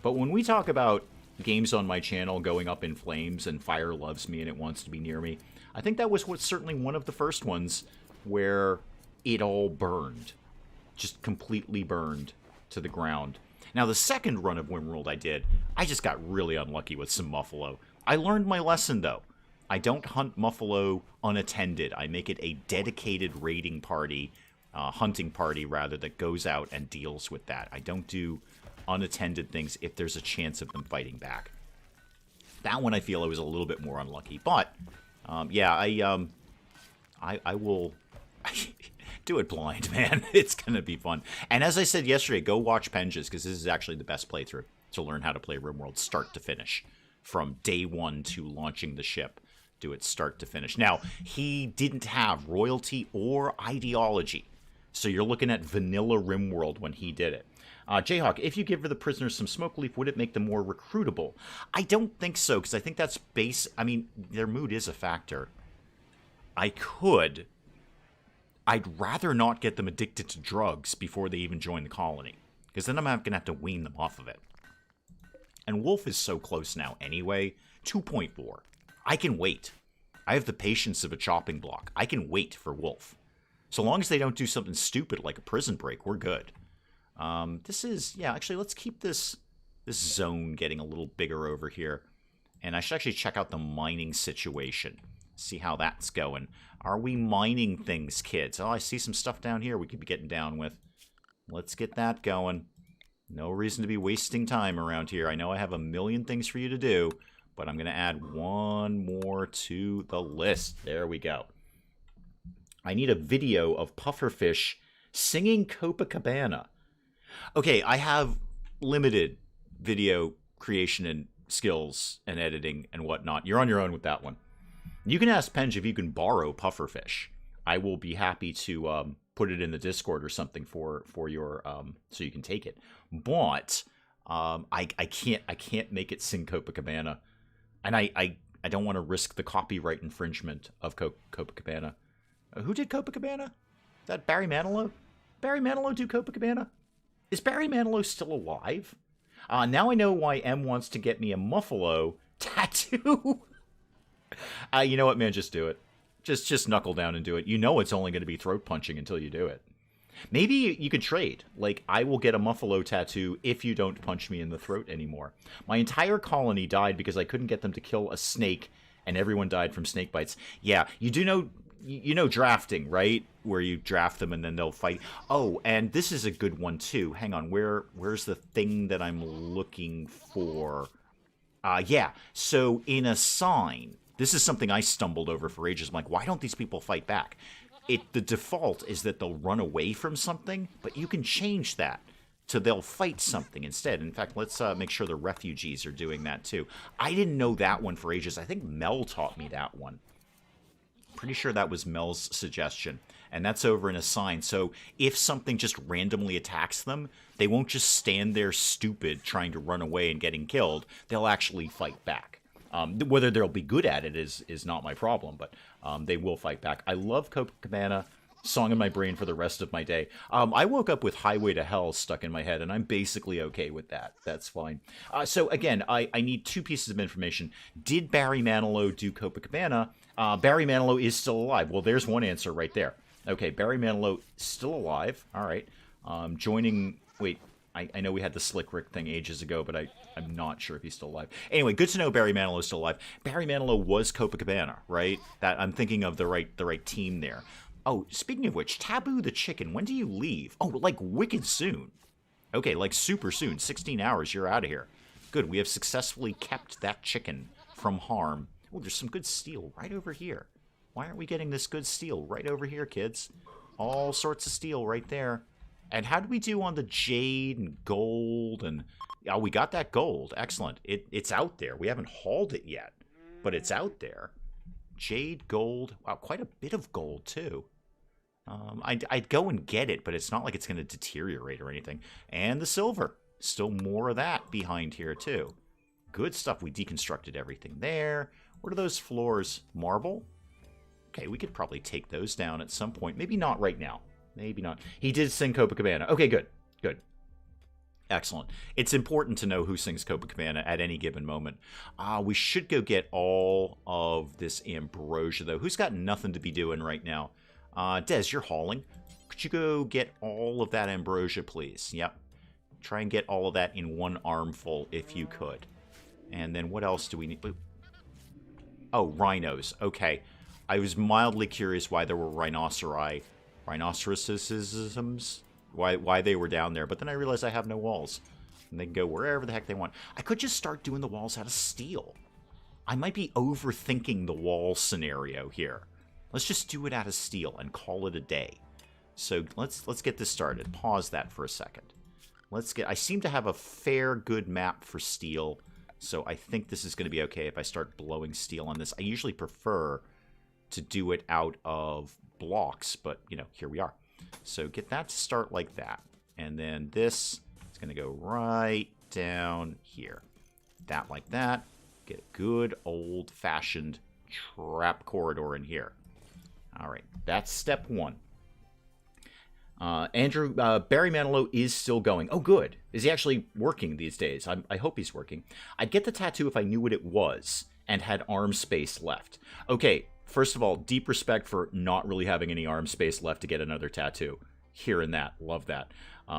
S1: But when we talk about games on my channel going up in flames and fire loves me and it wants to be near me, I think that was certainly one of the first ones where it all burned. Just completely burned to the ground. Now, the second run of RimWorld I just got really unlucky with some Muffalo. I learned my lesson, though. I don't hunt Muffalo unattended. I make it a dedicated raiding party, hunting party, rather, that goes out and deals with that. I don't do unattended things if there's a chance of them fighting back. That one I feel I was a little bit more unlucky. But, yeah, I will... do it blind, man. It's going to be fun. And as I said yesterday, go watch Penja's, because this is actually the best playthrough to learn how to play RimWorld start to finish. From day 1 to launching the ship. Do it start to finish. Now, he didn't have royalty or ideology. So you're looking at vanilla RimWorld when he did it. Jayhawk, if you give the prisoners some smoke leaf, would it make them more recruitable? I don't think so, because I think that's base... I mean, their mood is a factor. I could... I'd rather not get them addicted to drugs before they even join the colony. Because then I'm going to have to wean them off of it. And Wolf is so close now anyway. 2.4. I can wait. I have the patience of a chopping block. I can wait for Wolf. So long as they don't do something stupid like a prison break, we're good. This is... Yeah, actually, let's keep this zone getting a little bigger over here. And I should actually check out the mining situation. See how that's going. Are we mining things, kids? Oh, I see some stuff down here we could be getting down with. Let's get that going. No reason to be wasting time around here. I know I have a million things for you to do, but I'm going to add one more to the list. There we go. I need a video of pufferfish singing Copacabana. Okay, I have limited video creation and skills and editing and whatnot. You're on your own with that one. You can ask Penj if you can borrow pufferfish. I will be happy to put it in the Discord or something for your so you can take it. But I can't make it sing Copacabana, and I don't want to risk the copyright infringement of Copacabana. Who did Copacabana? Is that Barry Manilow? Barry Manilow do Copacabana? Is Barry Manilow still alive? Now I know why M wants to get me a Muffalo tattoo. You know what, man? Just do it. Just knuckle down and do it. You know it's only going to be throat punching until you do it. Maybe you could trade. Like, I will get a Muffalo tattoo if you don't punch me in the throat anymore. My entire colony died because I couldn't get them to kill a snake, and everyone died from snake bites. Yeah, you do know... You know drafting, right? Where you draft them and then they'll fight. Oh, and this is a good one, too. Hang on, where's the thing that I'm looking for? Yeah, so in a sign... This is something I stumbled over for ages. I'm like, why don't these people fight back? The default is that they'll run away from something, but you can change that to they'll fight something instead. In fact, let's make sure the refugees are doing that too. I didn't know that one for ages. I think Mel taught me that one. Pretty sure that was Mel's suggestion. And that's over in a sign. So if something just randomly attacks them, they won't just stand there stupid trying to run away and getting killed. They'll actually fight back. Whether they'll be good at it is not my problem, but they will fight back. I love Copacabana. Song in my brain for the rest of my day. I woke up with Highway to Hell stuck in my head, and I'm basically okay with that. That's fine. So again, I need 2 pieces of information. Did Barry Manilow do Copacabana? Barry Manilow is still alive. Well, there's one answer right there. Okay, Barry Manilow still alive. All right. Joining... Wait, I know we had the Slick Rick thing ages ago, but I'm not sure if he's still alive. Anyway, good to know Barry Manilow is still alive. Barry Manilow was Copacabana, right? That I'm thinking of the right team there. Oh, speaking of which, Taboo the Chicken, when do you leave? Oh, like wicked soon. Okay, like super soon. 16 hours, you're out of here. Good, we have successfully kept that chicken from harm. Oh, there's some good steel right over here. Why aren't we getting this good steel right over here, kids? All sorts of steel right there. And how do we do on the jade and gold? And oh, we got that gold. Excellent. It's out there. We haven't hauled it yet, but it's out there. Jade, gold. Wow, quite a bit of gold, too. I'd go and get it, but it's not like it's going to deteriorate or anything. And the silver. Still more of that behind here, too. Good stuff. We deconstructed everything there. What are those floors? Marble? Okay, we could probably take those down at some point. Maybe not right now. Maybe not. He did sing Copacabana. Okay, good. Good. Excellent. It's important to know who sings Copacabana at any given moment. We should go get all of this ambrosia, though. Who's got nothing to be doing right now? Des, you're hauling. Could you go get all of that ambrosia, please? Yep. Try and get all of that in one armful, if you could. And then what else do we need? Oh, rhinos. Okay. I was mildly curious why there were rhinoceroses, why they were down there, but then I realized I have no walls. And they can go wherever the heck they want. I could just start doing the walls out of steel. I might be overthinking the wall scenario here. Let's just do it out of steel and call it a day. So let's get this started. Pause that for a second. I seem to have a fair good map for steel, so I think this is going to be okay if I start blowing steel on this. I usually prefer to do it out of blocks, but you know, here we are. So get that to start like that. And then this is going to go right down here. That like that. Get a good old-fashioned trap corridor in here. All right, that's step 1. Barry Manilow is still going. Oh, good. Is he actually working these days? I hope he's working. I'd get the tattoo if I knew what it was and had arm space left. Okay, first of all, deep respect for not really having any arm space left to get another tattoo. Hearing that. Love that.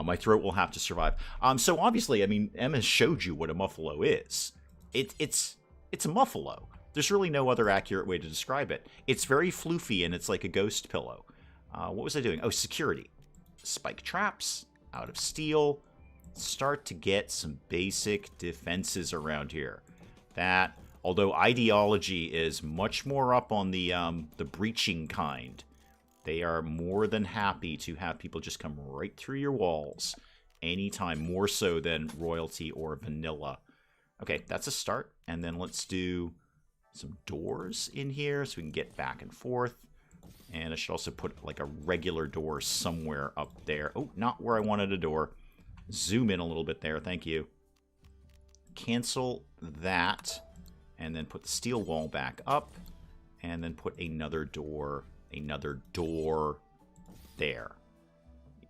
S1: My throat will have to survive. So obviously, I mean, Emma showed you what a muffalo is. It's a muffalo. There's really no other accurate way to describe it. It's very floofy, and it's like a ghost pillow. What was I doing? Oh, security. Spike traps, out of steel. Start to get some basic defenses around here. That, although ideology is much more up on the breaching kind, they are more than happy to have people just come right through your walls anytime, more so than royalty or vanilla. Okay, that's a start. And then let's do some doors in here so we can get back and forth. And I should also put like a regular door somewhere up there. Oh, not where I wanted a door. Zoom in a little bit there. Thank you. Cancel that. And then put the steel wall back up. And then put another door there.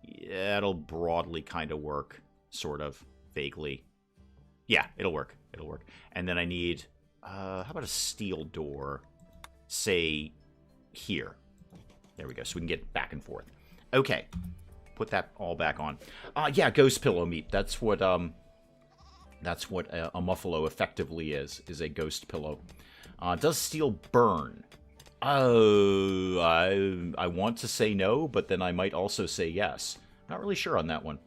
S1: Yeah, it'll broadly kind of work. Sort of. Vaguely. Yeah, it'll work. It'll work. And then I need... how about a steel door? Say here. There we go. So we can get back and forth. Okay. Put that all back on. Yeah, ghost pillow meat. That's what a muffalo effectively is a ghost pillow. Does steel burn? Oh, I want to say no, but then I might also say yes. Not really sure on that one.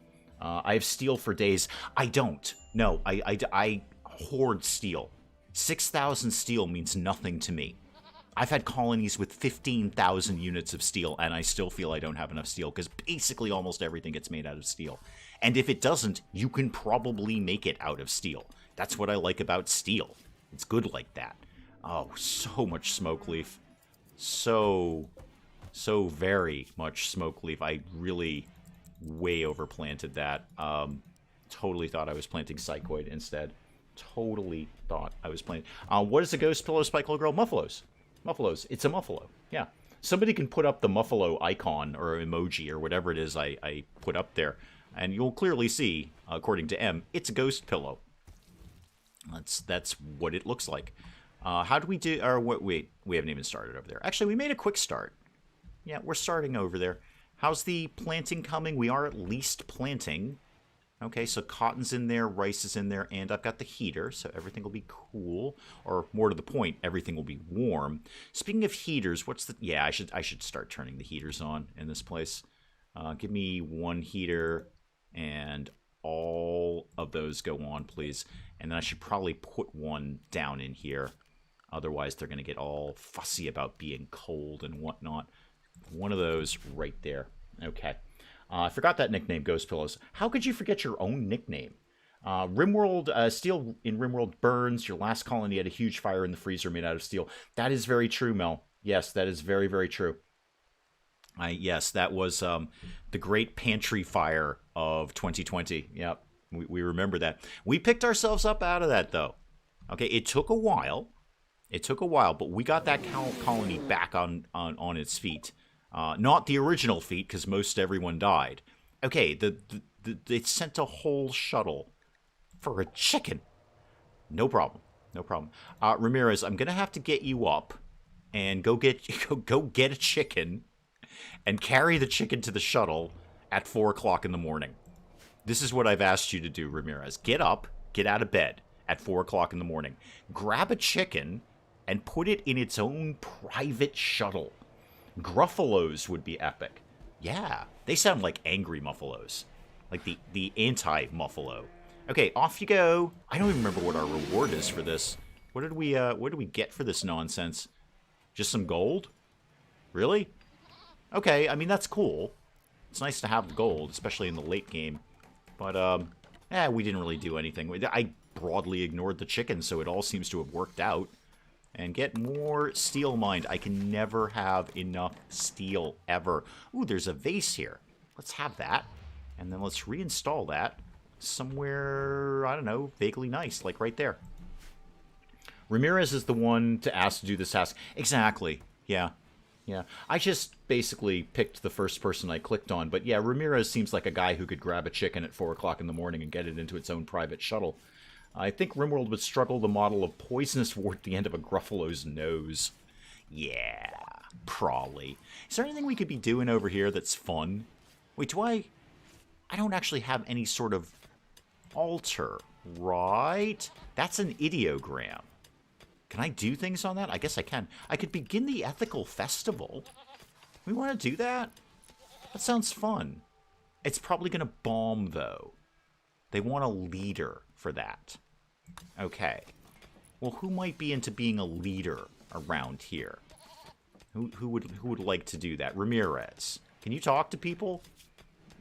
S1: I have steel for days. I don't. No, I hoard steel. 6,000 steel means nothing to me. I've had colonies with 15,000 units of steel, and I still feel I don't have enough steel, because basically almost everything gets made out of steel. And if it doesn't, you can probably make it out of steel. That's what I like about steel. It's good like that. Oh, so much smoke leaf. So very much smoke leaf. I really way overplanted that. Totally thought I was planting psychoid instead. Totally thought I was playing. What is a ghost pillow, Spike Little Girl? Muffalos. Muffalos. It's a muffalo. Yeah. Somebody can put up the muffalo icon or emoji or whatever it is I put up there, and you'll clearly see, according to M, it's a ghost pillow. That's what it looks like. How do we do? Or wait, we haven't even started over there. Actually, we made a quick start. Yeah, we're starting over there. How's the planting coming? We are at least planting. Okay, so cotton's in there, rice is in there, and I've got the heater, so everything will be cool. Or more to the point, everything will be warm. Speaking of heaters, what's the... Yeah, I should start turning the heaters on in this place. Give me one heater, and all of those go on, please. And then I should probably put one down in here. Otherwise, they're going to get all fussy about being cold and whatnot. One of those right there. Okay. I forgot that nickname, Ghost Pillows. How could you forget your own nickname? RimWorld, steel in RimWorld burns. Your last colony had a huge fire in the freezer made out of steel. That is very true, Mel. Yes, that is very, very true. Yes, that was the great pantry fire of 2020. Yep, we remember that. We picked ourselves up out of that, though. Okay, it took a while. It took a while, but we got that colony back on its feet. Not the original feet, because most everyone died. Okay, they sent a whole shuttle for a chicken. No problem. No problem. Ramirez, I'm going to have to get you up and go get a chicken and carry the chicken to the shuttle at 4 o'clock in the morning. This is what I've asked you to do, Ramirez. Get up, get out of bed at 4 o'clock in the morning. Grab a chicken and put it in its own private shuttle. Gruffalos would be epic. Yeah, they sound like angry muffalos. Like the anti-muffalo. Okay, off you go. I don't even remember what our reward is for this. What did we get for this nonsense? Just some gold? Really? Okay, I mean, that's cool. It's nice to have the gold, especially in the late game. But, we didn't really do anything. I broadly ignored the chicken, so it all seems to have worked out. And get more steel mined. I can never have enough steel, ever. Ooh, there's a vase here. Let's have that. And then let's reinstall that somewhere, I don't know, vaguely nice, like right there. Ramirez is the one to ask to do this task. Exactly. Yeah. Yeah. I just basically picked the first person I clicked on. But yeah, Ramirez seems like a guy who could grab a chicken at 4 o'clock in the morning and get it into its own private shuttle. I think RimWorld would struggle the model of poisonous wart at the end of a Gruffalo's nose. Yeah, probably. Is there anything we could be doing over here that's fun? Wait, do I don't actually have any sort of altar, right? That's an ideogram. Can I do things on that? I guess I can. I could begin the ethical festival. We want to do that? That sounds fun. It's probably going to bomb, though. They want a leader for that. Okay. Well, who might be into being a leader around here? Who would like to do that? Ramirez. Can you talk to people?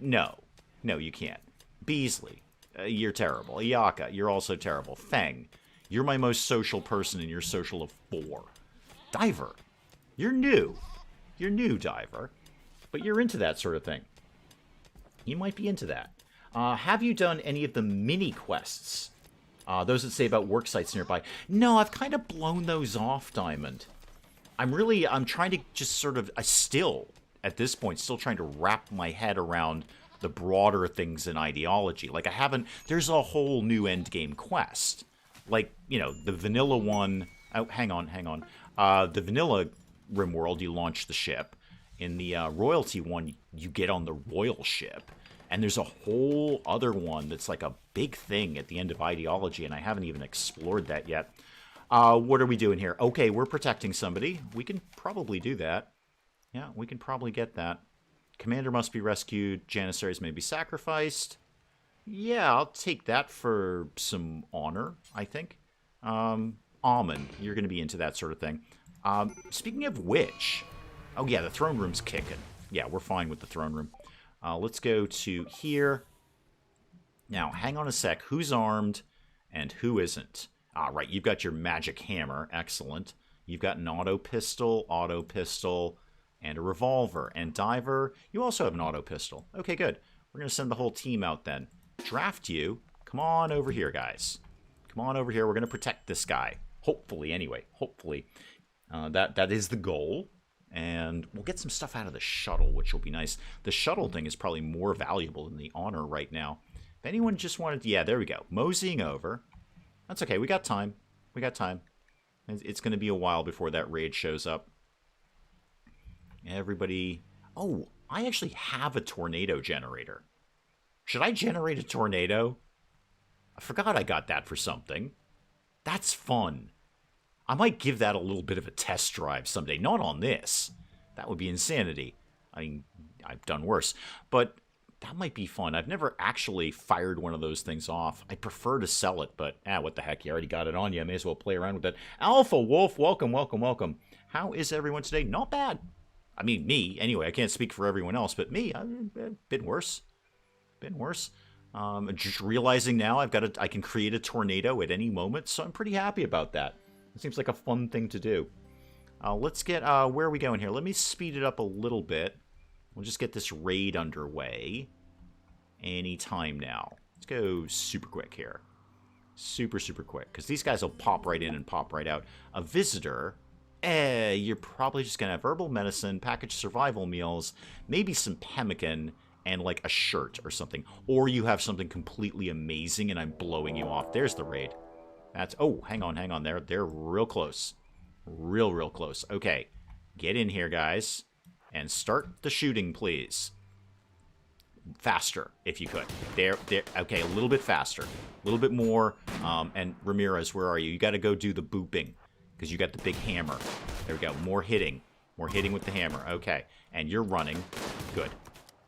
S1: No. No, you can't. Beasley. You're terrible. Iyaka. You're also terrible. Feng. You're my most social person and you're social of 4. Diver. You're new. You're new, Diver. But you're into that sort of thing. You might be into that. Have you done any of the mini quests? Those that say about work sites nearby. No, I've kind of blown those off, Diamond. I'm trying to just sort of, at this point, still trying to wrap my head around the broader things in ideology. Like, there's a whole new endgame quest. Like, you know, the vanilla one, hang on. The vanilla RimWorld, you launch the ship. In the royalty one, you get on the royal ship. And there's a whole other one that's like a big thing at the end of ideology, and I haven't even explored that yet. What are we doing here? Okay, we're protecting somebody. We can probably do that. Yeah, we can probably get that. Commander must be rescued. Janissaries may be sacrificed. Yeah, I'll take that for some honor, I think. Almond, you're going to be into that sort of thing. Speaking of which... Oh, yeah, the throne room's kicking. Yeah, we're fine with the throne room. Let's go to here. Now, hang on a sec. Who's armed and who isn't? Right, you've got your magic hammer. Excellent. You've got an auto pistol, and a revolver. And Diver, you also have an auto pistol. Okay, good. We're going to send the whole team out then. Draft you. Come on over here, guys. Come on over here. We're going to protect this guy. Hopefully, anyway. Hopefully. That is the goal. And we'll get some stuff out of the shuttle, which will be nice. The shuttle thing is probably more valuable than the honor right now. If anyone just wanted to... Yeah, there we go. Moseying over. That's okay. We got time. We got time. It's going to be a while before that raid shows up. Everybody... Oh, I actually have a tornado generator. Should I generate a tornado? I forgot I got that for something. That's fun. I might give that a little bit of a test drive someday. Not on this. That would be insanity. I mean, I've done worse. But that might be fun. I've never actually fired one of those things off. I prefer to sell it, but what the heck? You already got it on you. I may as well play around with it. Alpha Wolf, welcome, welcome, welcome. How is everyone today? Not bad. I mean, me, anyway. I can't speak for everyone else, but me, I've been worse. Been worse. Just realizing now I can create a tornado at any moment, so I'm pretty happy about that. It seems like a fun thing to do. Let's get, where are we going here? Let me speed it up a little bit. We'll just get this raid underway anytime now. Let's go super quick here. Super, super quick, because these guys will pop right in and pop right out. A visitor, you're probably just going to have herbal medicine, packaged survival meals, maybe some pemmican, and like a shirt or something. Or you have something completely amazing and I'm blowing you off. There's the raid. That's... Oh, hang on. They're real close. Real close. Okay. Get in here, guys. And start the shooting, please. Faster, if you could. There. Okay, a little bit faster. A little bit more. And Ramirez, where are you? You got to go do the booping. Because you got the big hammer. There we go. More hitting. More hitting with the hammer. Okay. And you're running. Good.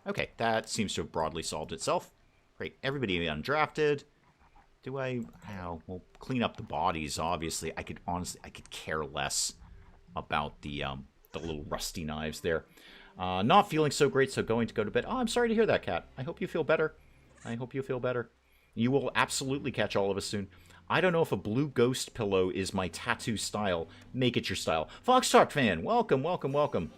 S1: Okay, that seems to have broadly solved itself. Great. Everybody undrafted. Do I... Well, clean up the bodies, obviously. I could care less about the little rusty knives there. Not feeling so great, so going to go to bed. Oh, I'm sorry to hear that, Kat. I hope you feel better. I hope you feel better. You will absolutely catch all of us soon. I don't know if a blue ghost pillow is my tattoo style. Make it your style. Fox Talk fan, welcome, welcome, welcome.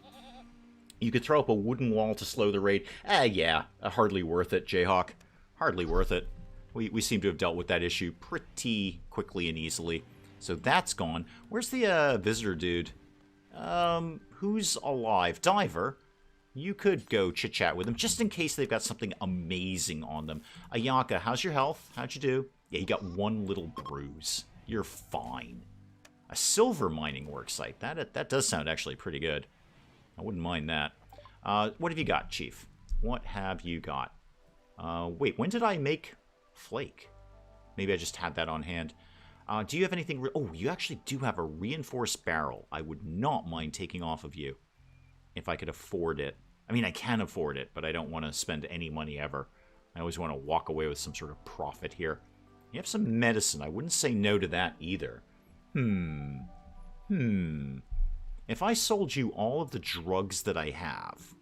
S1: You could throw up a wooden wall to slow the raid. Yeah, hardly worth it, Jayhawk. Hardly worth it. We seem to have dealt with that issue pretty quickly and easily. So that's gone. Where's the visitor dude? Who's alive? Diver. You could go chit-chat with them, just in case they've got something amazing on them. Ayaka, how's your health? How'd you do? Yeah, you got one little bruise. You're fine. A silver mining worksite. That does sound actually pretty good. I wouldn't mind that. What have you got, Chief? What have you got? Wait, when did I make Flake? Maybe I just had that on hand. Do you have anything... Oh, you actually do have a reinforced barrel. I would not mind taking off of you if I could afford it. I mean, I can afford it, but I don't want to spend any money ever. I always want to walk away with some sort of profit here. You have some medicine. I wouldn't say no to that either. If I sold you all of the drugs that I have...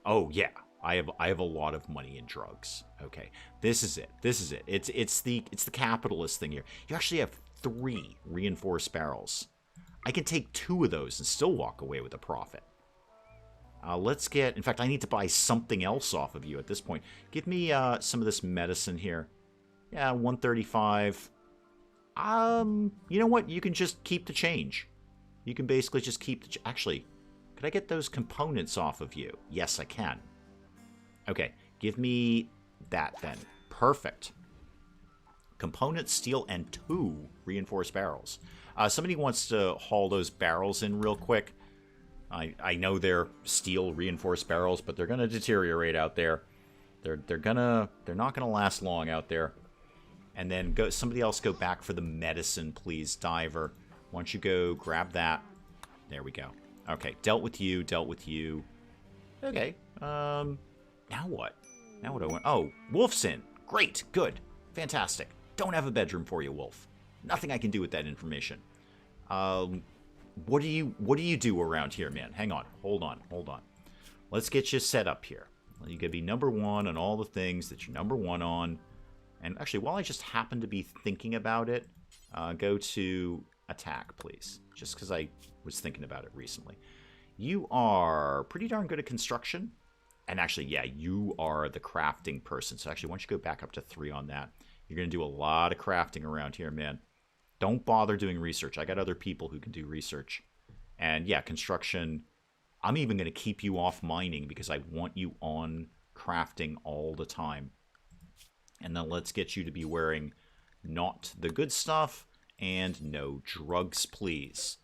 S1: Oh, yeah. I have a lot of money in drugs. Okay. This is it. This is it. It's the capitalist thing here. You actually have 3 reinforced barrels. I can take 2 of those and still walk away with a profit. Let's get... In fact, I need to buy something else off of you at this point. Give me some of this medicine here. Yeah, 135. You know what? You can just keep the change. You can basically just keep the... Actually, could I get those components off of you? Yes, I can. Okay, give me that then. Perfect. Component, steel, and 2 reinforced barrels. Somebody wants to haul those barrels in real quick. I know they're steel reinforced barrels, but they're gonna deteriorate out there. They're not gonna last long out there. And then somebody else go back for the medicine, please, Diver. Why don't you go grab that? There we go. Okay, dealt with you, dealt with you. Okay. Now what? Now what do I want? Oh, Wolf's in. Great, good, fantastic. Don't have a bedroom for you, Wolf. Nothing I can do with that information. What do you do around here, man? Hang on, hold on. Let's get you set up here. You could be number 1 on all the things that you're number 1 on. And actually, while I just happen to be thinking about it, go to attack, please. Just because I was thinking about it recently. You are pretty darn good at construction. And actually, yeah, you are the crafting person. So actually, why don't you go back up to 3 on that? You're going to do a lot of crafting around here, man. Don't bother doing research. I got other people who can do research. And yeah, construction. I'm even going to keep you off mining because I want you on crafting all the time. And then let's get you to be wearing not the good stuff and no drugs, please.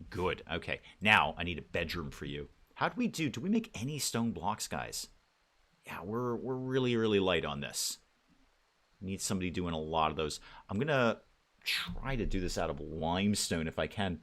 S1: Good. Okay. Now I need a bedroom for you. How do we do? Do we make any stone blocks, guys? Yeah, we're really, really light on this. Need somebody doing a lot of those. I'm going to try to do this out of limestone if I can.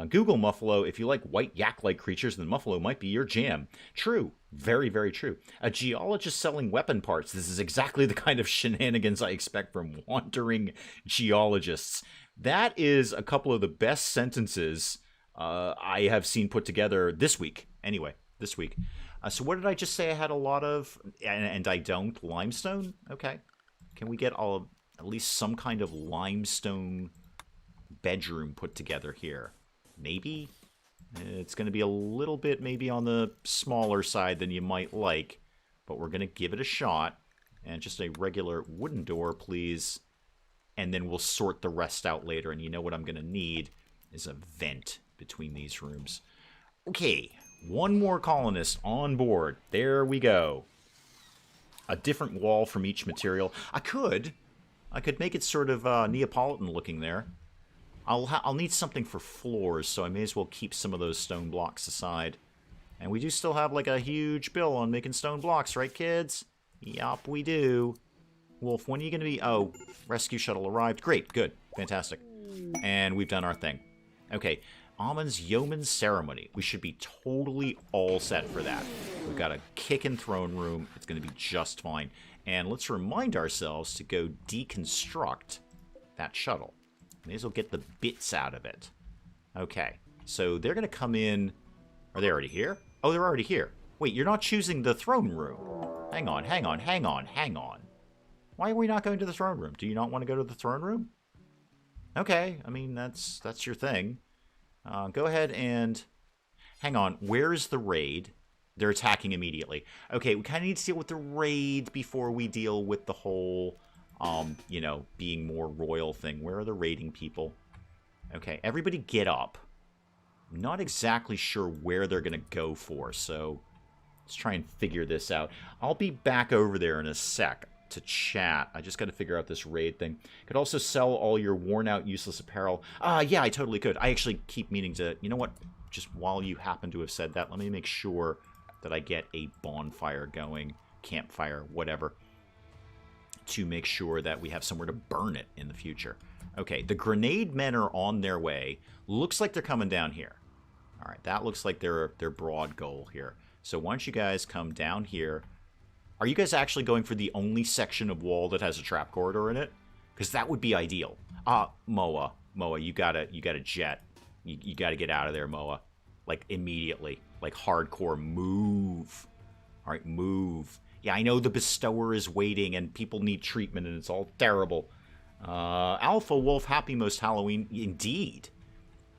S1: Google Muffalo. If you like white yak-like creatures, then Muffalo might be your jam. True. Very, very true. A geologist selling weapon parts. This is exactly the kind of shenanigans I expect from wandering geologists. That is a couple of the best sentences I have seen put together this week. Anyway, this week. So what did I just say I had a lot of? And I don't. Limestone? Okay. Can we get at least some kind of limestone bedroom put together here? Maybe? It's going to be a little bit maybe on the smaller side than you might like, but we're going to give it a shot. And just a regular wooden door, please. And then we'll sort the rest out later. And you know what I'm going to need is a vent between these rooms. Okay, one more colonist on board. There we go. A different wall from each material. I could make it sort of Neapolitan looking there. I'll need something for floors, so I may as well keep some of those stone blocks aside. And we do still have like a huge bill on making stone blocks, right, kids? Yup, we do. Wolf, when are you going to be... Oh, rescue shuttle arrived. Great, good, fantastic. And we've done our thing. Okay, Amon's Yeoman's Ceremony. We should be totally all set for that. We've got a kick and throne room. It's going to be just fine. And let's remind ourselves to go deconstruct that shuttle. May as well get the bits out of it. Okay, so they're going to come in... Are they already here? Oh, they're already here. Wait, you're not choosing the throne room. Hang on. Why are we not going to the throne room? Do you not want to go to the throne room? Okay, I mean, that's your thing. Go ahead and... Hang on, where's the raid? They're attacking immediately. Okay, we kind of need to deal with the raid before we deal with the whole... you know, being more royal thing. Where are the raiding people? Okay, everybody get up. I'm not exactly sure where they're going to go for, so let's try and figure this out. I'll be back over there in a sec to chat. I just got to figure out this raid thing. Could also sell all your worn-out, useless apparel. Yeah, I totally could. I actually keep meaning to... You know what? Just while you happen to have said that, let me make sure that I get a bonfire going, campfire, whatever, to make sure that we have somewhere to burn it in the future. Okay, the grenade men are on their way. Looks like they're coming down here. All right, that looks like their broad goal here. So why don't you guys come down here? Are you guys actually going for the only section of wall that has a trap corridor in it? Because that would be ideal. Moa, you gotta jet. You gotta get out of there, Moa. Like immediately. Like hardcore move. All right, move. Yeah, I know the bestower is waiting and people need treatment and it's all terrible. Alpha Wolf, happy most Halloween. Indeed.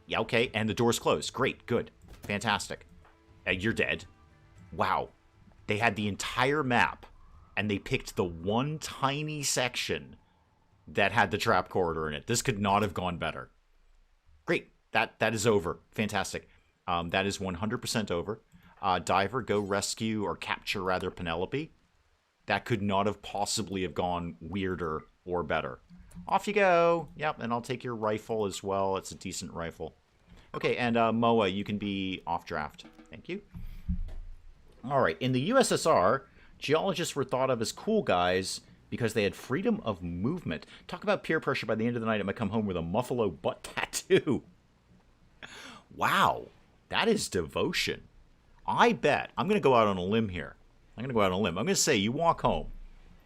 S1: Yeah, okay, and the door's closed. Great, good, fantastic. You're dead. Wow. They had the entire map and they picked the one tiny section that had the trap corridor in it. This could not have gone better. Great, that is over. Fantastic. That is 100% over. Diver, go rescue, or capture rather, Penelope. That could not have possibly have gone weirder or better. Off you go. Yep, and I'll take your rifle as well. It's a decent rifle. Okay, and Moa, you can be off draft. Thank you. All right, in the USSR, geologists were thought of as cool guys because they had freedom of movement. Talk about peer pressure. By the end of the night, I might come home with a Muffalo butt tattoo. Wow, that is devotion. I bet, I'm going to go out on a limb here. I'm going to say you walk home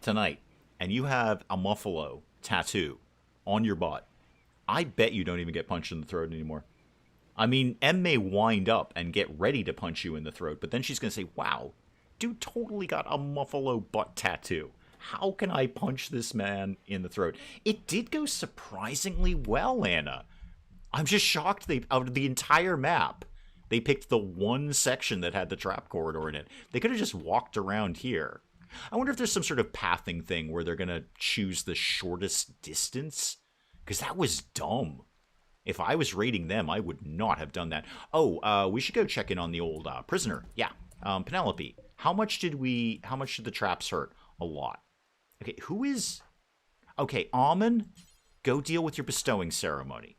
S1: tonight and you have a Muffalo tattoo on your butt. I bet you don't even get punched in the throat anymore. I mean, M may wind up and get ready to punch you in the throat, but then she's going to say, wow, dude totally got a Muffalo butt tattoo. How can I punch this man in the throat? It did go surprisingly well, Anna. I'm just shocked out of the entire map, they picked the one section that had the trap corridor in it. They could have just walked around here. I wonder if there's some sort of pathing thing where they're going to choose the shortest distance. Because that was dumb. If I was raiding them, I would not have done that. Oh, we should go check in on the old prisoner. Yeah, Penelope. How much did the traps hurt? A lot. Okay, who is... Okay, Almond, go deal with your bestowing ceremony.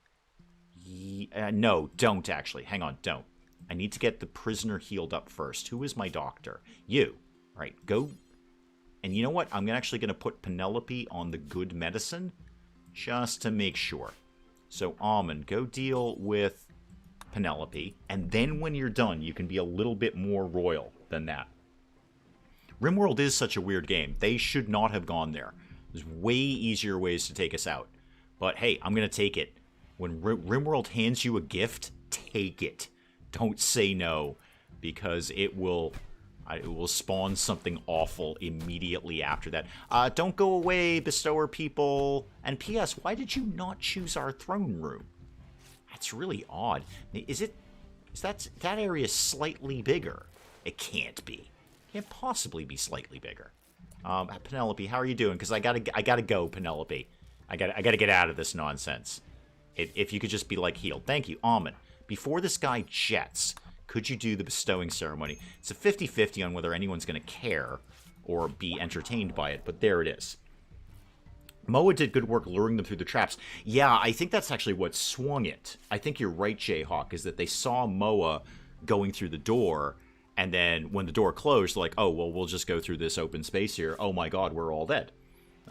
S1: No, don't actually. Hang on, don't. I need to get the prisoner healed up first. Who is my doctor? You. All right, go. And you know what? I'm actually going to put Penelope on the good medicine just to make sure. So, Almond, go deal with Penelope. And then when you're done, you can be a little bit more royal than that. RimWorld is such a weird game. They should not have gone there. There's way easier ways to take us out. But hey, I'm going to take it. When RimWorld hands you a gift, take it. Don't say no, because it will spawn something awful immediately after that. Don't go away, bestower people. And P.S., why did you not choose our throne room? That's really odd. Is that area slightly bigger? It can't be. Can't possibly be slightly bigger. Penelope, how are you doing? Because I gotta go, Penelope. I gotta get out of this nonsense. If you could just be like healed. Thank you, Almond. Before this guy jets, could you do the bestowing ceremony? It's a 50-50 on whether anyone's going to care or be entertained by it, but there it is. Moa did good work luring them through the traps. Yeah, I think that's actually what swung it. I think you're right, Jayhawk, is that they saw Moa going through the door, and then when the door closed, like, oh, well, we'll just go through this open space here. Oh my god, we're all dead.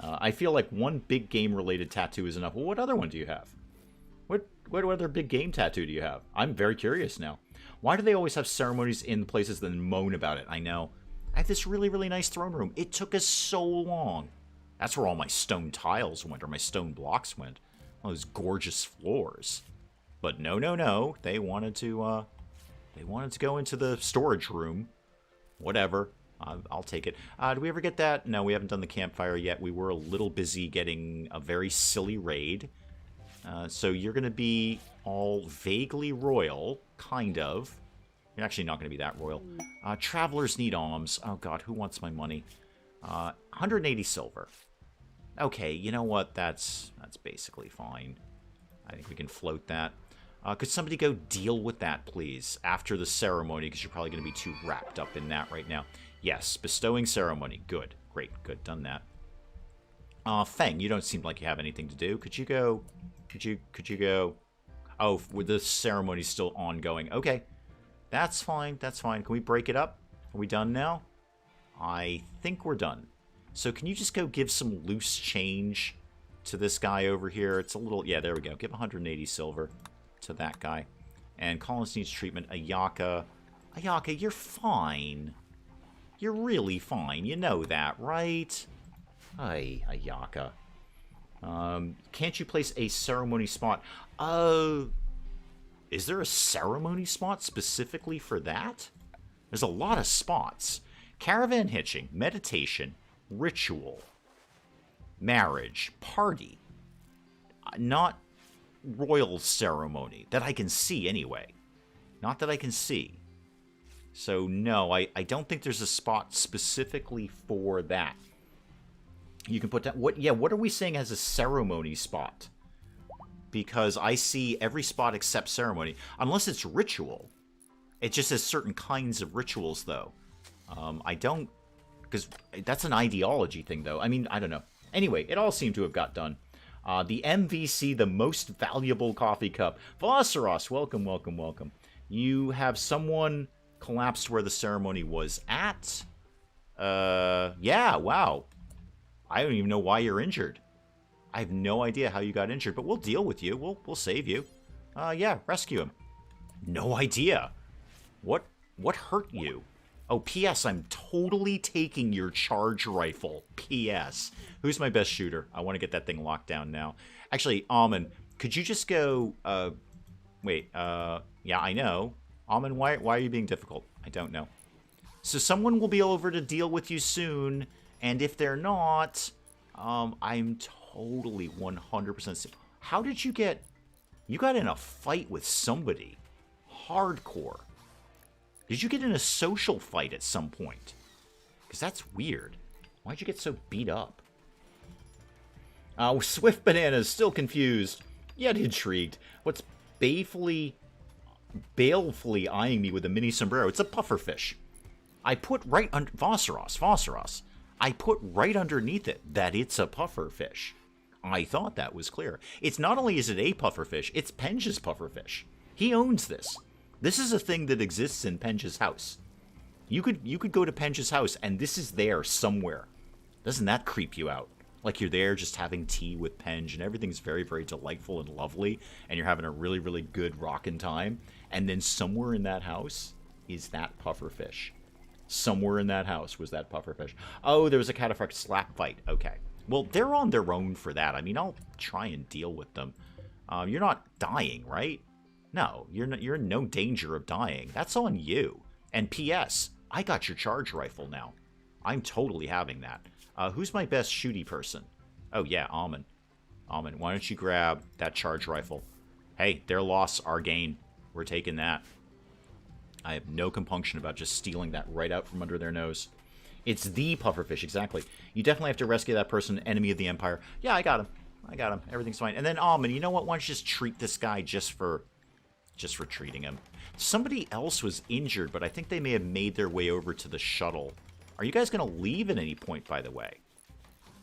S1: I feel like one big game-related tattoo is enough. Well, what other one do you have? What other big game tattoo do you have? I'm very curious now. Why do they always have ceremonies in places then moan about it? I know. I have this really, really nice throne room. It took us so long. That's where all my stone tiles went, or my stone blocks went. All those gorgeous floors. But no. They wanted to go into the storage room. Whatever. I'll take it. Did we ever get that? No, we haven't done the campfire yet. We were a little busy getting a very silly raid. So you're going to be all vaguely royal, kind of. You're actually not going to be that royal. Travelers need alms. Oh god, who wants my money? 180 silver. Okay, you know what? That's basically fine. I think we can float that. Could somebody go deal with that, please, after the ceremony, because you're probably going to be too wrapped up in that right now. Yes, bestowing ceremony. Good. Great. Good. Done that. Feng, you don't seem like you have anything to do. Could you go... Could you go... Oh, the ceremony's still ongoing. Okay. That's fine. That's fine. Can we break it up? Are we done now? I think we're done. So can you just go give some loose change to this guy over here? It's a little... Yeah, there we go. Give 180 silver to that guy. And Collins needs treatment. Ayaka. Ayaka, you're fine. You're really fine. You know that, right? Hey, Ayaka. Can't you place a ceremony spot? Is there a ceremony spot specifically for that? There's a lot of spots. Caravan hitching, meditation, ritual, marriage, party. Not royal ceremony. That I can see anyway. Not that I can see. So no, I don't think there's a spot specifically for that. You can put that... What are we saying as a ceremony spot? Because I see every spot except ceremony. Unless it's ritual. It just says certain kinds of rituals, though. I don't... Because that's an ideology thing, though. I mean, I don't know. Anyway, it all seemed to have got done. The MVC, the most valuable coffee cup. Velociros, welcome, welcome, welcome. You have someone collapsed where the ceremony was at. Yeah, wow. I don't even know why you're injured. I have no idea how you got injured, but we'll deal with you. We'll save you. Yeah, rescue him. No idea. What hurt you? Oh, P.S. I'm totally taking your charge rifle. P.S. Who's my best shooter? I want to get that thing locked down now. Actually, Almond, could you just go... Wait, yeah, I know. Almond, why are you being difficult? I don't know. So someone will be over to deal with you soon, and if they're not, I'm totally 100%... How did you get... You got in a fight with somebody. Hardcore. Did you get in a social fight at some point? Because that's weird. Why'd you get so beat up? Swift Banana is still confused, yet intrigued. What's balefully eyeing me with a mini sombrero? It's a pufferfish. I put right under... Voceros. I put right underneath it that it's a pufferfish. I thought that was clear. It's not only is it a pufferfish, it's Penge's pufferfish. He owns this. This is a thing that exists in Penge's house. You could go to Penge's house and this is there somewhere. Doesn't that creep you out? Like you're there just having tea with Penge and everything's very, very delightful and lovely and you're having a really, really good rockin' time. And then somewhere in that house is that pufferfish. Somewhere in that house was that pufferfish. Oh, there was a cataphract slap fight. Okay. Well, they're on their own for that. I mean, I'll try and deal with them. You're not dying, right? No, you're in no danger of dying. That's on you. And P.S., I got your charge rifle now. I'm totally having that. Who's my best shooty person? Oh, yeah, Almond. Almond, why don't you grab that charge rifle? Hey, their loss, our gain. We're taking that. I have no compunction about just stealing that right out from under their nose. It's the pufferfish, exactly. You definitely have to rescue that person, enemy of the Empire. Yeah, I got him. I got him. Everything's fine. And then Almond, you know what? Why don't you just treat this guy just for treating him? Somebody else was injured, but I think they may have made their way over to the shuttle. Are you guys going to leave at any point, by the way?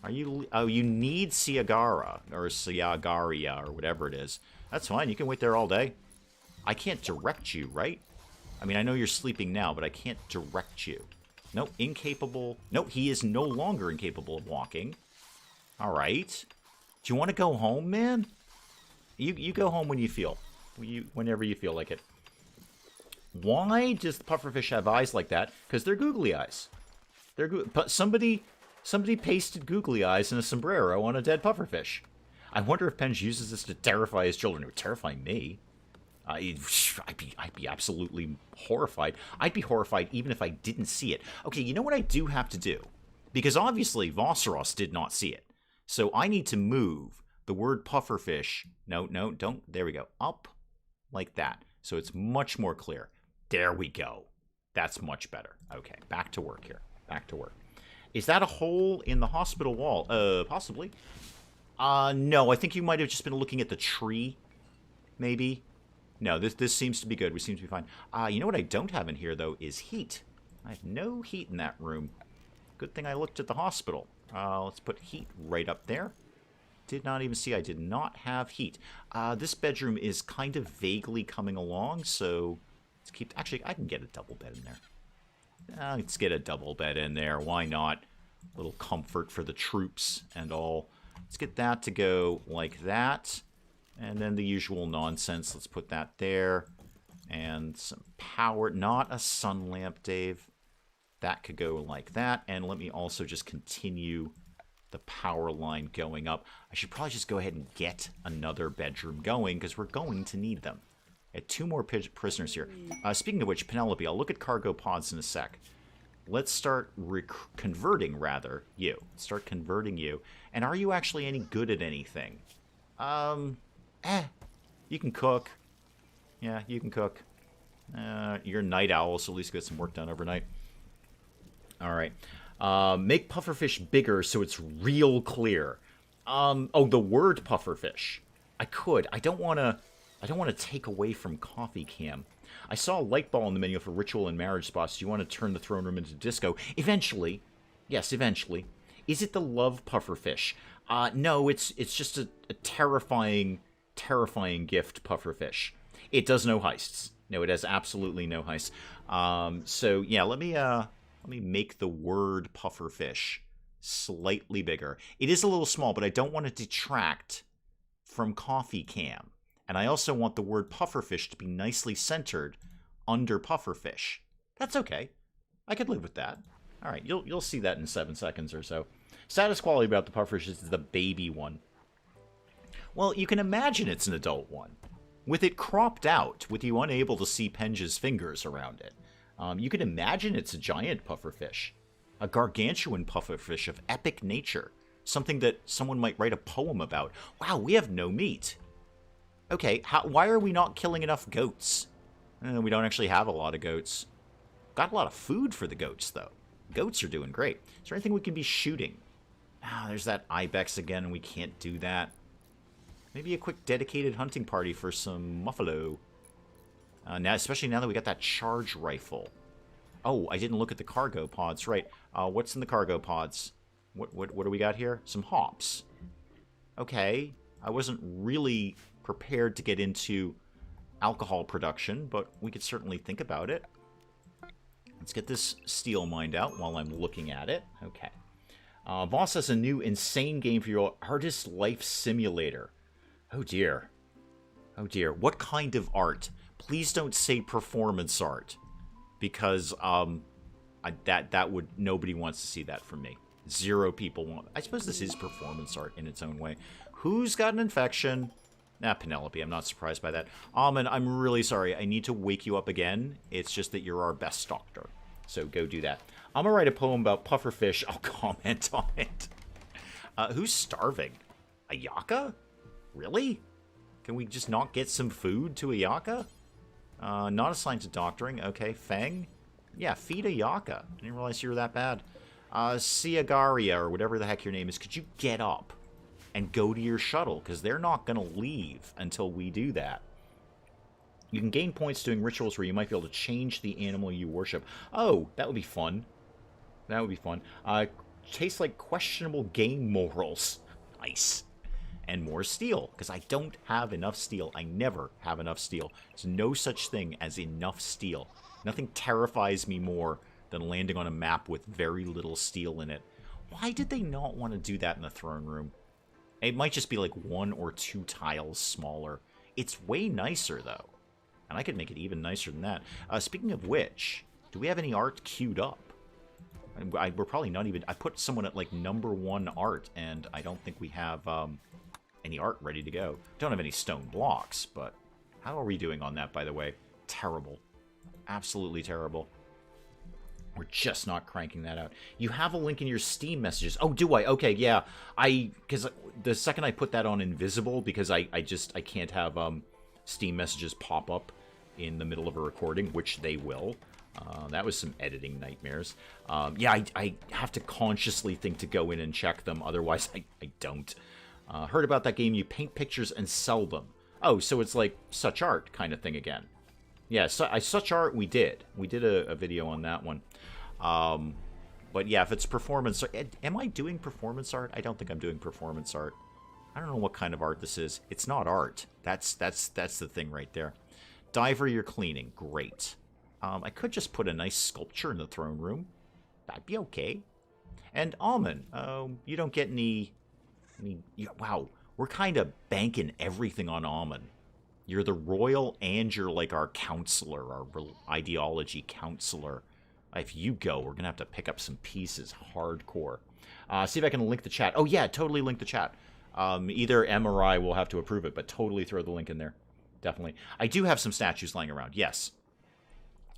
S1: Are you... Oh, you need Siagara, or Siagaria, or whatever it is. That's fine. You can wait there all day. I can't direct you, right? I mean, I know you're sleeping now, but I can't direct you. Nope, incapable. Nope, he is no longer incapable of walking. All right. Do you want to go home, man? You go home when you feel. Whenever you feel like it. Why does the pufferfish have eyes like that? Because they're googly eyes. But somebody pasted googly eyes in a sombrero on a dead pufferfish. I wonder if Penge uses this to terrify his children. It would terrify me. I'd be absolutely horrified. I'd be horrified even if I didn't see it. Okay, you know what I do have to do? Because obviously Voceros did not see it. So I need to move the word pufferfish. No, don't. There we go. Up like that. So it's much more clear. There we go. That's much better. Okay, back to work here. Back to work. Is that a hole in the hospital wall? Possibly. No, I think you might have just been looking at the tree. Maybe. No, this seems to be good. We seem to be fine. You know what I don't have in here, though, is heat. I have no heat in that room. Good thing I looked at the hospital. Let's put heat right up there. Did not even see I did not have heat. This bedroom is kind of vaguely coming along, so let's keep... Actually, I can get a double bed in there. Let's get a double bed in there. Why not? A little comfort for the troops and all. Let's get that to go like that. And then the usual nonsense. Let's put that there. And some power. Not a sun lamp, Dave. That could go like that. And let me also just continue the power line going up. I should probably just go ahead and get another bedroom going because we're going to need them. I had 2 more prisoners here. Speaking of which, Penelope, I'll look at cargo pods in a sec. Let's start converting, rather, you. Start converting you. And are you actually any good at anything? You can cook. Yeah, you can cook. You're a night owl, so at least get some work done overnight. Alright. Make pufferfish bigger so it's real clear. Oh, the word pufferfish. I could. I don't want to take away from CoffeeCam. I saw a light ball in the menu for ritual and marriage spots. Do you want to turn the throne room into disco? Eventually. Yes, eventually. Is it the love pufferfish? No, it's just a terrifying gift pufferfish. It does no heists. No, it has absolutely no heists. So yeah, let me make the word pufferfish slightly bigger. It is a little small, but I don't want to detract from CoffeeCam. And I also want the word pufferfish to be nicely centered under pufferfish. That's okay. I could live with that. All right, you'll see that in 7 seconds or so. Status quality about the pufferfish is the baby one. Well, you can imagine it's an adult one. With it cropped out, with you unable to see Penge's fingers around it. You can imagine it's a giant pufferfish. A gargantuan pufferfish of epic nature. Something that someone might write a poem about. Wow, we have no meat. Okay, why are we not killing enough goats? We don't actually have a lot of goats. Got a lot of food for the goats, though. Goats are doing great. Is there anything we can be shooting? Ah, there's that ibex again, and we can't do that. Maybe a quick dedicated hunting party for some muffalo. Now, especially now that we got that charge rifle. Oh, I didn't look at the cargo pods. Right. What's in the cargo pods? What do we got here? Some hops. Okay. I wasn't really prepared to get into alcohol production, but we could certainly think about it. Let's get this steel mined out while I'm looking at it. Okay. Boss has a new insane game for your artist life simulator. Oh dear. Oh dear. What kind of art? Please don't say performance art. Because that would, nobody wants to see that from me. 0 people want. I suppose this is performance art in its own way. Who's got an infection? Nah, Penelope. I'm not surprised by that. Almond, I'm really sorry. I need to wake you up again. It's just that you're our best doctor. So go do that. I'm gonna write a poem about pufferfish. I'll comment on it. Who's starving? A yaka? Really? Can we just not get some food to a yaka? Not assigned to doctoring. Okay, Fang? Yeah, feed a yaka. I didn't realize you were that bad. Siagaria, or whatever the heck your name is, could you get up and go to your shuttle? Because they're not going to leave until we do that. You can gain points doing rituals where you might be able to change the animal you worship. Oh, that would be fun. That would be fun. Tastes like questionable game morals. Nice. And more steel, because I don't have enough steel. I never have enough steel. There's no such thing as enough steel. Nothing terrifies me more than landing on a map with very little steel in it. Why did they not want to do that in the throne room? It might just be like 1 or 2 tiles smaller. It's way nicer, though. And I could make it even nicer than that. Speaking of which, do we have any art queued up? We're probably not even... I put someone at like #1 art, and I don't think we have... any art ready to go. Don't have any stone blocks, but how are we doing on that, by the way? Terrible. Absolutely terrible. We're just not cranking that out. You have a link in your Steam messages. Oh, do I? Okay, yeah. Because the second I put that on invisible, because I can't have Steam messages pop up in the middle of a recording, which they will. That was some editing nightmares. Yeah, I have to consciously think to go in and check them, otherwise I don't. Heard about that game, you paint pictures and sell them. Oh, so it's like Such Art kind of thing again. Yeah, Such Art we did. We did a video on that one. But yeah, if it's performance art... Am I doing performance art? I don't think I'm doing performance art. I don't know what kind of art this is. It's not art. That's the thing right there. Diver, you're cleaning. Great. I could just put a nice sculpture in the throne room. That'd be okay. And Almond, you don't get any... wow, we're kind of banking everything on Almond. You're the royal and you're like our counselor, our ideology counselor. If you go, we're going to have to pick up some pieces hardcore. See if I can link the chat. Oh, yeah, totally link the chat. Either M or I will have to approve it, but totally throw the link in there. Definitely. I do have some statues lying around, yes.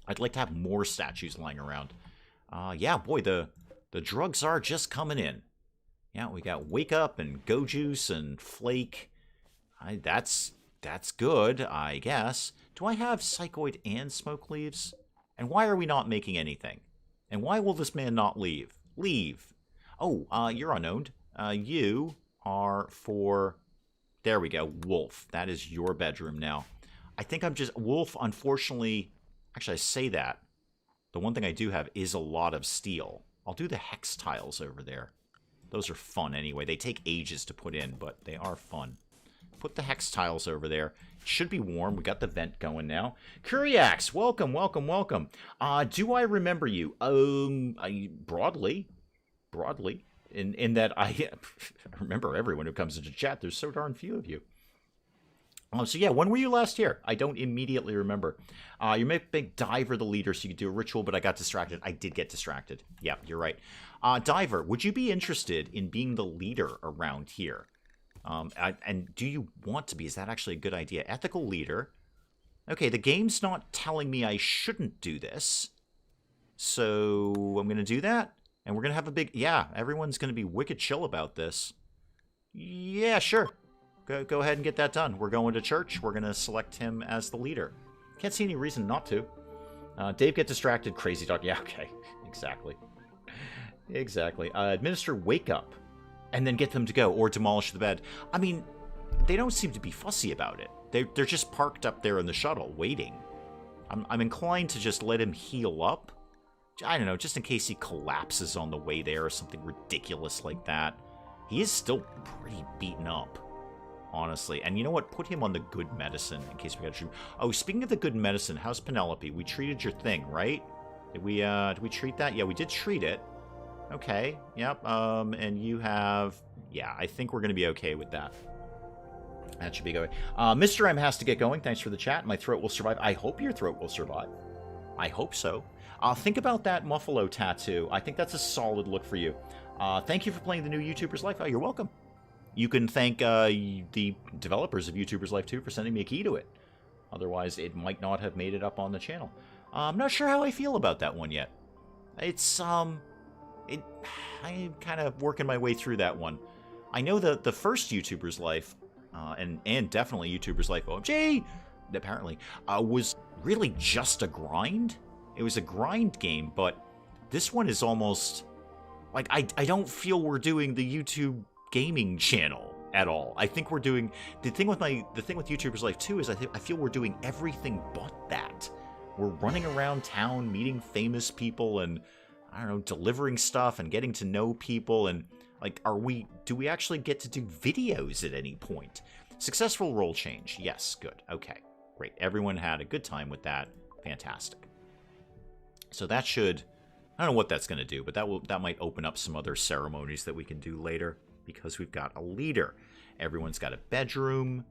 S1: I'd like to have more statues lying around. Yeah, boy, the drugs are just coming in. Yeah, we got Wake Up and Go Juice and Flake. That's good, I guess. Do I have Psychoid and Smoke Leaves? And why are we not making anything? And why will this man not leave? Leave. Oh, you're unowned. You are for... There we go, Wolf. That is your bedroom now. I think I'm just... Wolf, unfortunately... Actually, I say that. The one thing I do have is a lot of steel. I'll do the hex tiles over there. Those are fun anyway. They take ages to put in, but they are fun. Put the hex tiles over there. It should be warm. We got the vent going now. Kuriax, welcome, welcome, welcome. Do I remember you? Broadly. In that I remember everyone who comes into chat. There's so darn few of you. So yeah, when were you last here? I don't immediately remember. You may make Diver the leader so you could do a ritual, but I got distracted. I did get distracted. Yeah, you're right. Diver, would you be interested in being the leader around here? And do you want to be? Is that actually a good idea? Ethical leader. Okay, the game's not telling me I shouldn't do this. So I'm going to do that. And we're going to have a big... Yeah, everyone's going to be wicked chill about this. Yeah, sure. Go ahead and get that done. We're going to church. We're going to select him as the leader. Can't see any reason not to. Dave, get distracted. Crazy dog. Yeah, okay. Exactly. Exactly. Administer wake up, and then get them to go, or demolish the bed. I mean, they don't seem to be fussy about it. They're just parked up there in the shuttle, waiting. I'm inclined to just let him heal up. I don't know, just in case he collapses on the way there or something ridiculous like that. He is still pretty beaten up, honestly. And you know what? Put him on the good medicine in case we got to treat. Oh, speaking of the good medicine, how's Penelope? We treated your thing, right? Did we treat that? Yeah, we did treat it. Okay, yep. And you have... Yeah, I think we're going to be okay with that. That should be going. Mr. M has to get going. Thanks for the chat. My throat will survive. I hope your throat will survive. I hope so. Think about that Muffalo tattoo. I think that's a solid look for you. Thank you for playing the new YouTuber's Life. Oh, you're welcome. You can thank the developers of YouTuber's Life 2 for sending me a key to it. Otherwise, it might not have made it up on the channel. I'm not sure how I feel about that one yet. It's, I'm kind of working my way through that one. I know the first YouTuber's Life, and definitely YouTuber's Life OMG, apparently, was really just a grind. It was a grind game, but this one is almost like I don't feel we're doing the YouTube gaming channel at all. I think we're doing the thing with YouTuber's Life 2 is I feel we're doing everything but that. We're running around town meeting famous people and I don't know, delivering stuff and getting to know people and like do we actually get to do videos at any point? Successful role change. Yes, good. Okay. Great. Everyone had a good time with that. Fantastic. So that should, I don't know what that's going to do, but that might open up some other ceremonies that we can do later because we've got a leader. Everyone's got a bedroom,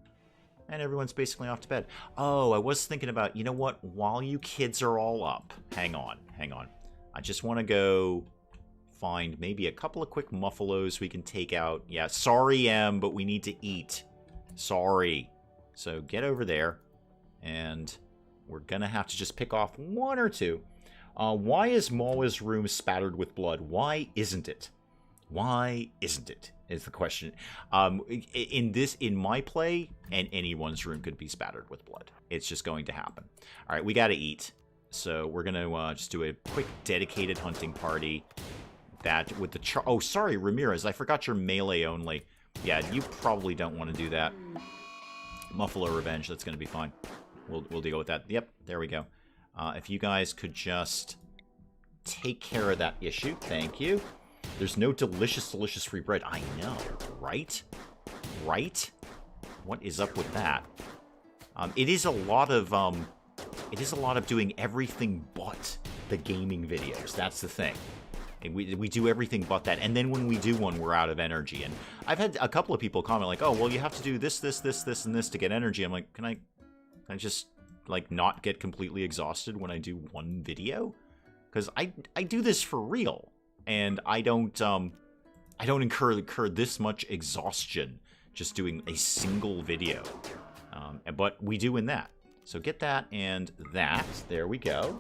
S1: and everyone's basically off to bed. Oh, I was thinking about, you know what? While you kids are all up, hang on. I just want to go find maybe a couple of quick muffalos we can take out. Yeah, sorry, Em, but we need to eat. Sorry. So get over there, and we're going to have to just pick off one or two. Why is Mawa's room spattered with blood? Why isn't it? Why isn't it? Is the question. In my play, and anyone's room could be spattered with blood. It's just going to happen. All right, we got to eat. So we're going to just do a quick dedicated hunting party. That with the... Oh, sorry, Ramirez. I forgot you're melee only. Yeah, you probably don't want to do that. Muffalo Revenge, that's going to be fine. We'll deal with that. Yep, there we go. If you guys could just take care of that issue. Thank you. There's no delicious free bread. I know, right? Right? What is up with that? It is a lot of doing everything but the gaming videos. That's the thing. And we do everything but that. And then when we do one, we're out of energy. And I've had a couple of people comment like, oh, well, you have to do this, and this to get energy. I'm like, can I just... like not get completely exhausted when I do one video, because I do this for real, and I don't incur this much exhaustion just doing a single video, but we do in that. So get that and that. There we go.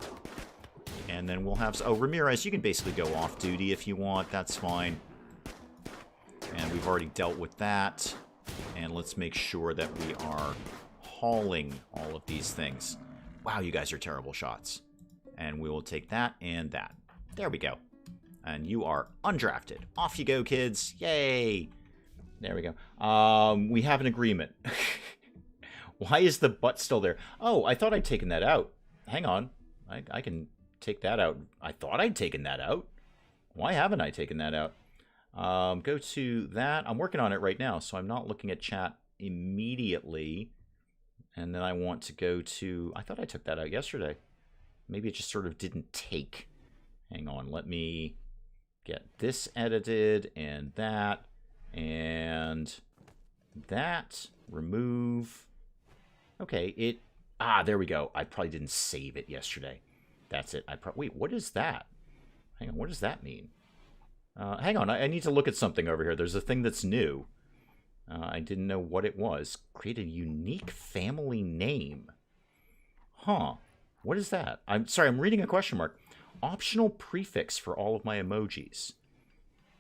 S1: And then we'll have... Oh, Ramirez, you can basically go off duty if you want. That's fine. And we've already dealt with that. And let's make sure that we are hauling all of these things. Wow, you guys are terrible shots. And we will take that and that. There we go. And you are undrafted. Off you go, kids. Yay. There we go. We have an agreement. Why is the butt still there? Oh, I thought I'd taken that out. Hang on. I can take that out. I thought I'd taken that out. Why haven't I taken that out? Go to that. I'm working on it right now, so I'm not looking at chat immediately. And then I want to go to... I thought I took that out yesterday. Maybe it just sort of didn't take. Hang on. Let me get this edited and that. And that. Remove. Okay. It... Ah, there we go. I probably didn't save it yesterday. That's it. Wait, what is that? Hang on. What does that mean? Hang on. I need to look at something over here. There's a thing that's new. I didn't know what it was. Create a unique family name. Huh. What is that? I'm sorry, I'm reading a question mark. Optional prefix for all of my emojis.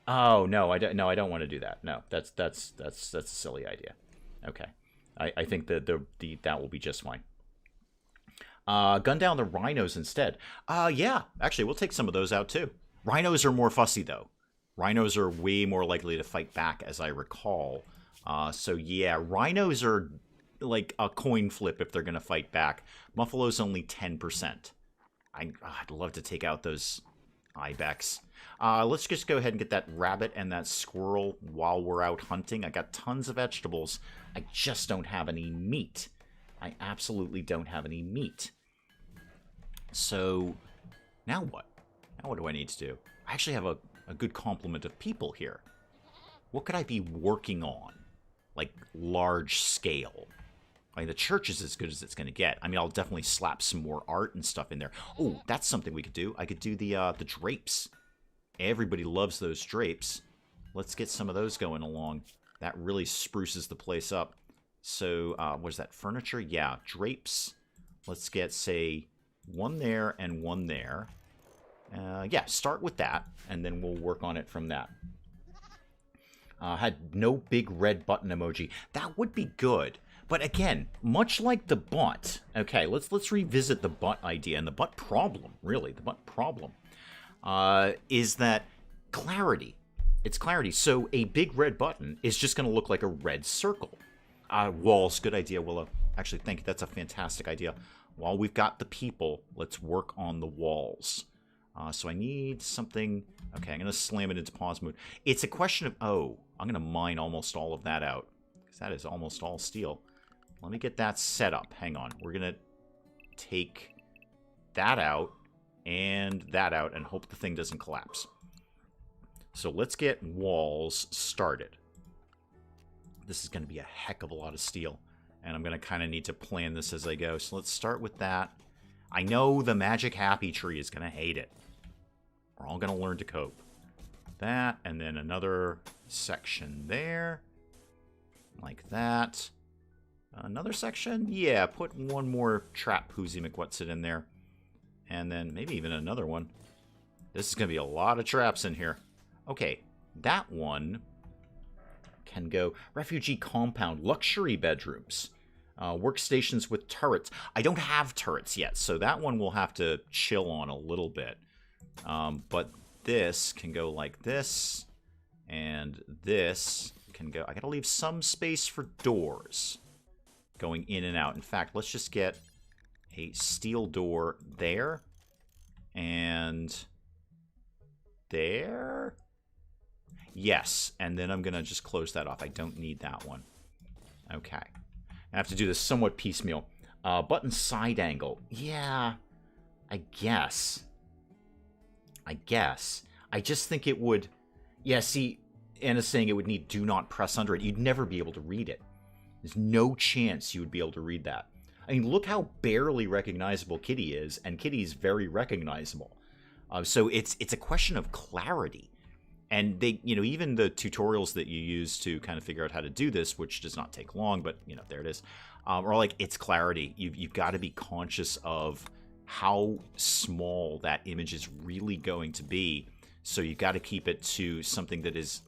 S1: Oh, no, I don't want to do that. No, that's a silly idea. Okay. I think that that will be just fine. Gun down the rhinos instead. Yeah, actually, we'll take some of those out too. Rhinos are more fussy, though. Rhinos are way more likely to fight back, as I recall. So yeah, rhinos are like a coin flip if they're going to fight back. Buffalo's only 10%. I'd love to take out those ibex. Let's just go ahead and get that rabbit and that squirrel while we're out hunting. I got tons of vegetables. I just don't have any meat. I absolutely don't have any meat. So now what? Now what do I need to do? I actually have a good complement of people here. What could I be working on? Like large scale. I mean, the church is as good as it's going to get. I mean, I'll definitely slap some more art and stuff in there. Oh, that's something we could do. I could do the drapes. Everybody loves those drapes. Let's get some of those going along. That really spruces the place up. So, what is that? Furniture? Yeah, drapes. Let's get, say, one there and one there. Yeah, start with that, and then we'll work on it from that. Had no big red button emoji. That would be good. But again, much like the butt, okay, let's revisit the butt idea and the butt problem, really. The butt problem is that clarity. It's clarity. So a big red button is just going to look like a red circle. Walls, good idea, Willow. Actually, thank you. That's a fantastic idea. While we've got the people, let's work on the walls. So I need something. Okay, I'm going to slam it into pause mode. It's a question of, oh, I'm going to mine almost all of that out, because that is almost all steel. Let me get that set up. Hang on. We're going to take that out and hope the thing doesn't collapse. So let's get walls started. This is going to be a heck of a lot of steel, and I'm going to kind of need to plan this as I go. So let's start with that. I know the magic happy tree is going to hate it. We're all going to learn to cope. That, and then another section there. Like that. Another section? Yeah, put one more trap Poozy McWhatsit in there. And then maybe even another one. This is going to be a lot of traps in here. Okay, that one can go refugee compound, luxury bedrooms, workstations with turrets. I don't have turrets yet, so that one we'll have to chill on a little bit. But this can go like this, and this can go... I gotta leave some space for doors going in and out. In fact, let's just get a steel door there, and there. Yes, and then I'm gonna just close that off. I don't need that one. Okay. I have to do this somewhat piecemeal. Button side angle. Yeah, I guess. I just think it would... Yeah, see, Anna's saying it would need do not press under it. You'd never be able to read it. There's no chance you would be able to read that. I mean, look how barely recognizable Kitty is, and Kitty's very recognizable. So it's a question of clarity. And they, even the tutorials that you use to kind of figure out how to do this, which does not take long, but, there it is, are like, it's clarity. You've got to be conscious of how small that image is really going to be. So you've got to keep it to something that is,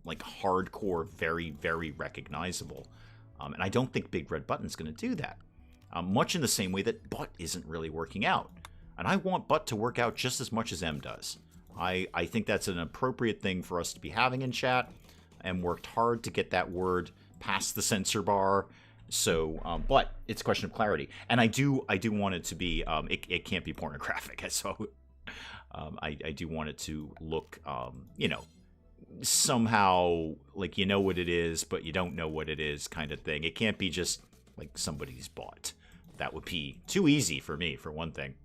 S1: like, hardcore, very, very recognizable. And I don't think Big Red Button's going to do that. Much in the same way that Butt isn't really working out. And I want Butt to work out just as much as M does. I think that's an appropriate thing for us to be having in chat, and worked hard to get that word past the censor bar. So, but it's a question of clarity, and I do want it to be. It can't be pornographic, so I do want it to look, somehow like what it is, but you don't know what it is, kind of thing. It can't be just like somebody's butt. That would be too easy for me, for one thing.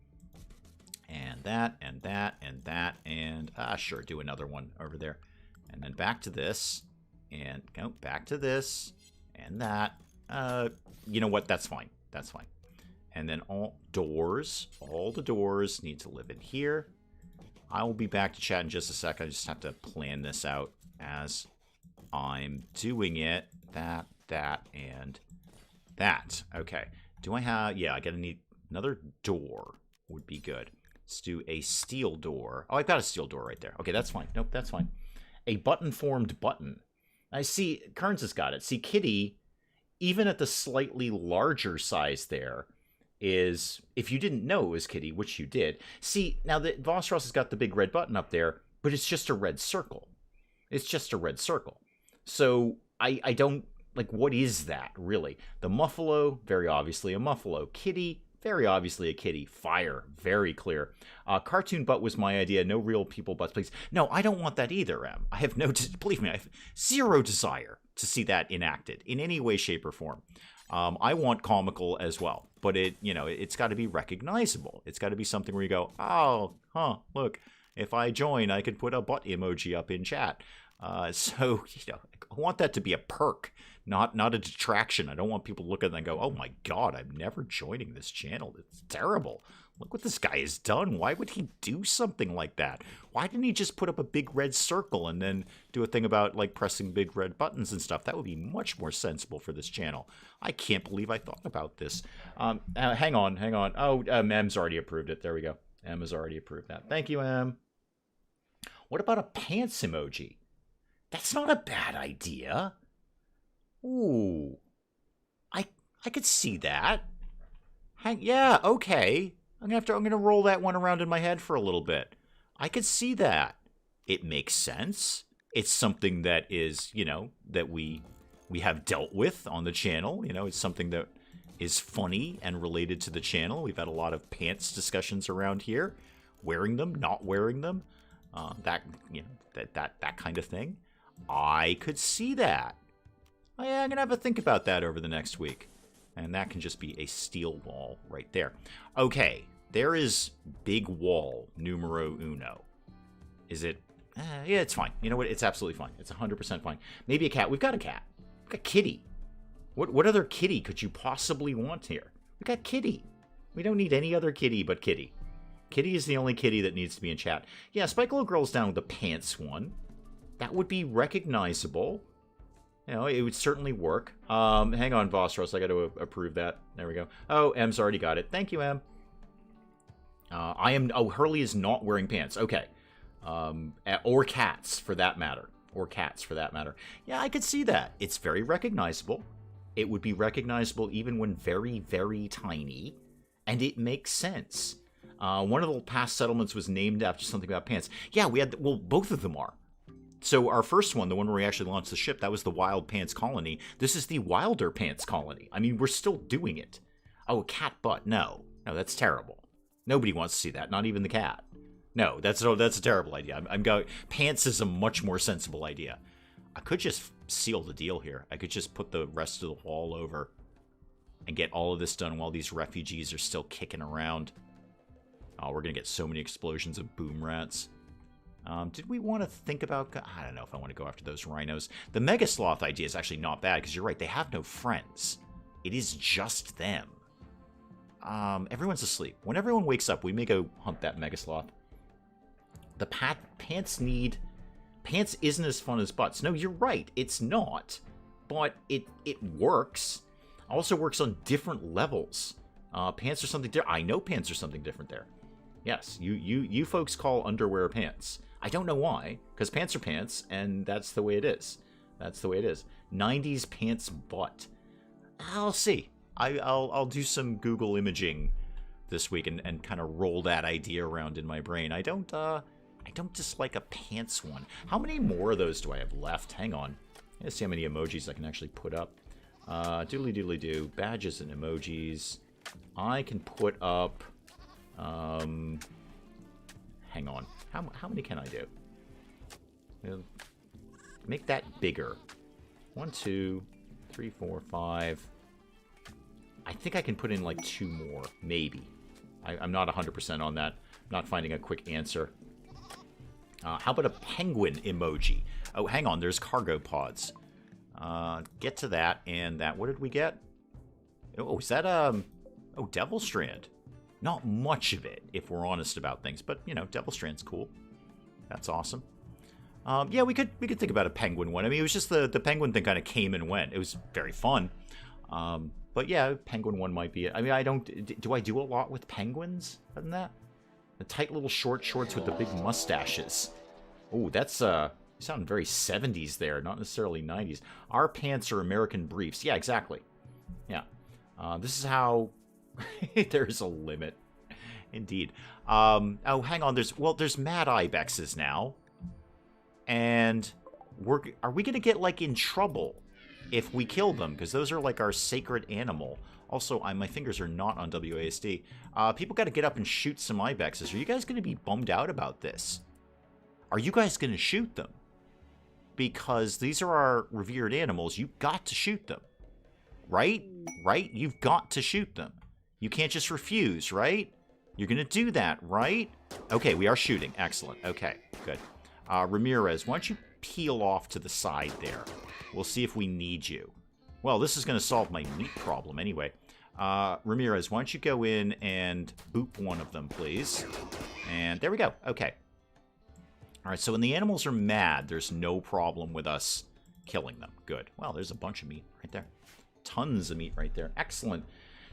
S1: And that, and that, and that, and sure, do another one over there. And then back to this, and go back to this, and that. You know what? That's fine. That's fine. And then all the doors need to live in here. I will be back to chat in just a sec. I just have to plan this out as I'm doing it. That, and that. Okay. Do I have... Yeah, I gotta need another door would be good. Let's do a steel door. Oh, I've got a steel door right there. Okay, that's fine. Nope, that's fine. A button-formed button. I see... Kearns has got it. See, Kitty, even at the slightly larger size there, is, if you didn't know it was kitty, which you did, see, now the Vostros has got the big red button up there, but it's just a red circle. It's just a red circle. So I don't, like, what is that, really? The Muffalo, very obviously a Muffalo. Kitty, very obviously a kitty. Fire, very clear. Cartoon butt was my idea. No real people butts, please. No, I don't want that either, Em. I have no, believe me, I have zero desire to see that enacted in any way, shape, or form. I want comical as well, but it's got to be recognizable. It's got to be something where you go, oh, huh, look, if I join, I could put a butt emoji up in chat. So, I want that to be a perk, not a detraction. I don't want people to look at it and go, oh my God, I'm never joining this channel. It's terrible. Look what this guy has done. Why would he do something like that? Why didn't he just put up a big red circle and then do a thing about, like, pressing big red buttons and stuff? That would be much more sensible for this channel. I can't believe I thought about this. Hang on. Oh, M's already approved it. There we go. M has already approved that. Thank you, M. What about a pants emoji? That's not a bad idea. Ooh. I could see that. Yeah, okay. I'm gonna roll that one around in my head for a little bit. I could see that. It makes sense. It's something that is, that we have dealt with on the channel. It's something that is funny and related to the channel. We've had a lot of pants discussions around here. Wearing them, not wearing them. That kind of thing. I could see that. Yeah, I'm going to have a think about that over the next week. And that can just be a steel wall right there. Okay, there is big wall numero uno. Is it? Yeah, it's fine. You know what? It's absolutely fine. It's 100% fine. Maybe a cat. We've got a cat. We've got Kitty. What other kitty could you possibly want here? We've got Kitty. We don't need any other kitty but Kitty. Kitty is the only kitty that needs to be in chat. Yeah, Spike Little Girl's down with the pants one. That would be recognizable. It would certainly work. Hang on, Vostros. I got to approve that. There we go. Oh, M's already got it. Thank you, M. Hurley is not wearing pants. Okay. Or cats, for that matter. Yeah, I could see that. It's very recognizable. It would be recognizable even when very, very tiny. And it makes sense. One of the past settlements was named after something about pants. Yeah, both of them are. So our first one, the one where we actually launched the ship, that was the Wild Pants Colony. This is the Wilder Pants Colony. I mean, we're still doing it. Oh, a cat butt. No, that's terrible. Nobody wants to see that, not even the cat. No, that's a terrible idea. I'm going. Pants is a much more sensible idea. I could just seal the deal here. I could just put the rest of the wall over and get all of this done while these refugees are still kicking around. Oh, we're going to get so many explosions of boom rats. Did we want to think about... I don't know if I want to go after those rhinos. The Mega Sloth idea is actually not bad, because you're right, they have no friends. It is just them. Everyone's asleep. When everyone wakes up, we may go hunt that Mega Sloth. The pants need... Pants isn't as fun as butts. No, you're right, it's not. But it works. Also works on different levels. Pants are something different. I know pants are something different there. Yes, you folks call underwear pants. I don't know why, because pants are pants, and that's the way it is. That's the way it is. 90s pants butt. I'll see. I'll do some Google imaging this week and kind of roll that idea around in my brain. I don't dislike a pants one. How many more of those do I have left? Hang on. Let's see how many emojis I can actually put up. Doodly doodly doo. Badges and emojis. I can put up... hang on. How many can I do? Make that bigger. 1, 2, 3, 4, 5. I think I can put in like 2 more, maybe. I'm not 100% on that. I'm not finding a quick answer. How about a penguin emoji? Oh, hang on. There's cargo pods. Get to that and that. What did we get? Oh, is that oh, Devil Strand. Not much of it, if we're honest about things, but Devil Strand's cool. That's awesome. Yeah, we could think about a penguin one. I mean, it was just the penguin thing kind of came and went. It was very fun. But yeah, penguin one might be it. I mean, do I do a lot with penguins other than that? The tight little short shorts with the big mustaches. Oh, that's you sound very 70s there, not necessarily 90s. Our pants are American briefs. Yeah, exactly. Yeah. This is how There's a limit. Indeed. Oh, hang on. There's mad ibexes now. And are we going to get, like, in trouble if we kill them? Because those are, like, our sacred animal. Also, my fingers are not on WASD. People got to get up and shoot some ibexes. Are you guys going to be bummed out about this? Are you guys going to shoot them? Because these are our revered animals. You've got to shoot them. Right? Right? You've got to shoot them. You can't just refuse, right? You're going to do that, right? Okay, we are shooting. Excellent. Okay, good. Ramirez, why don't you peel off to the side there? We'll see if we need you. Well, this is going to solve my meat problem anyway. Ramirez, why don't you go in and boop one of them, please? And there we go. Okay. All right, so when the animals are mad, there's no problem with us killing them. Good. Well, there's a bunch of meat right there. Tons of meat right there. Excellent.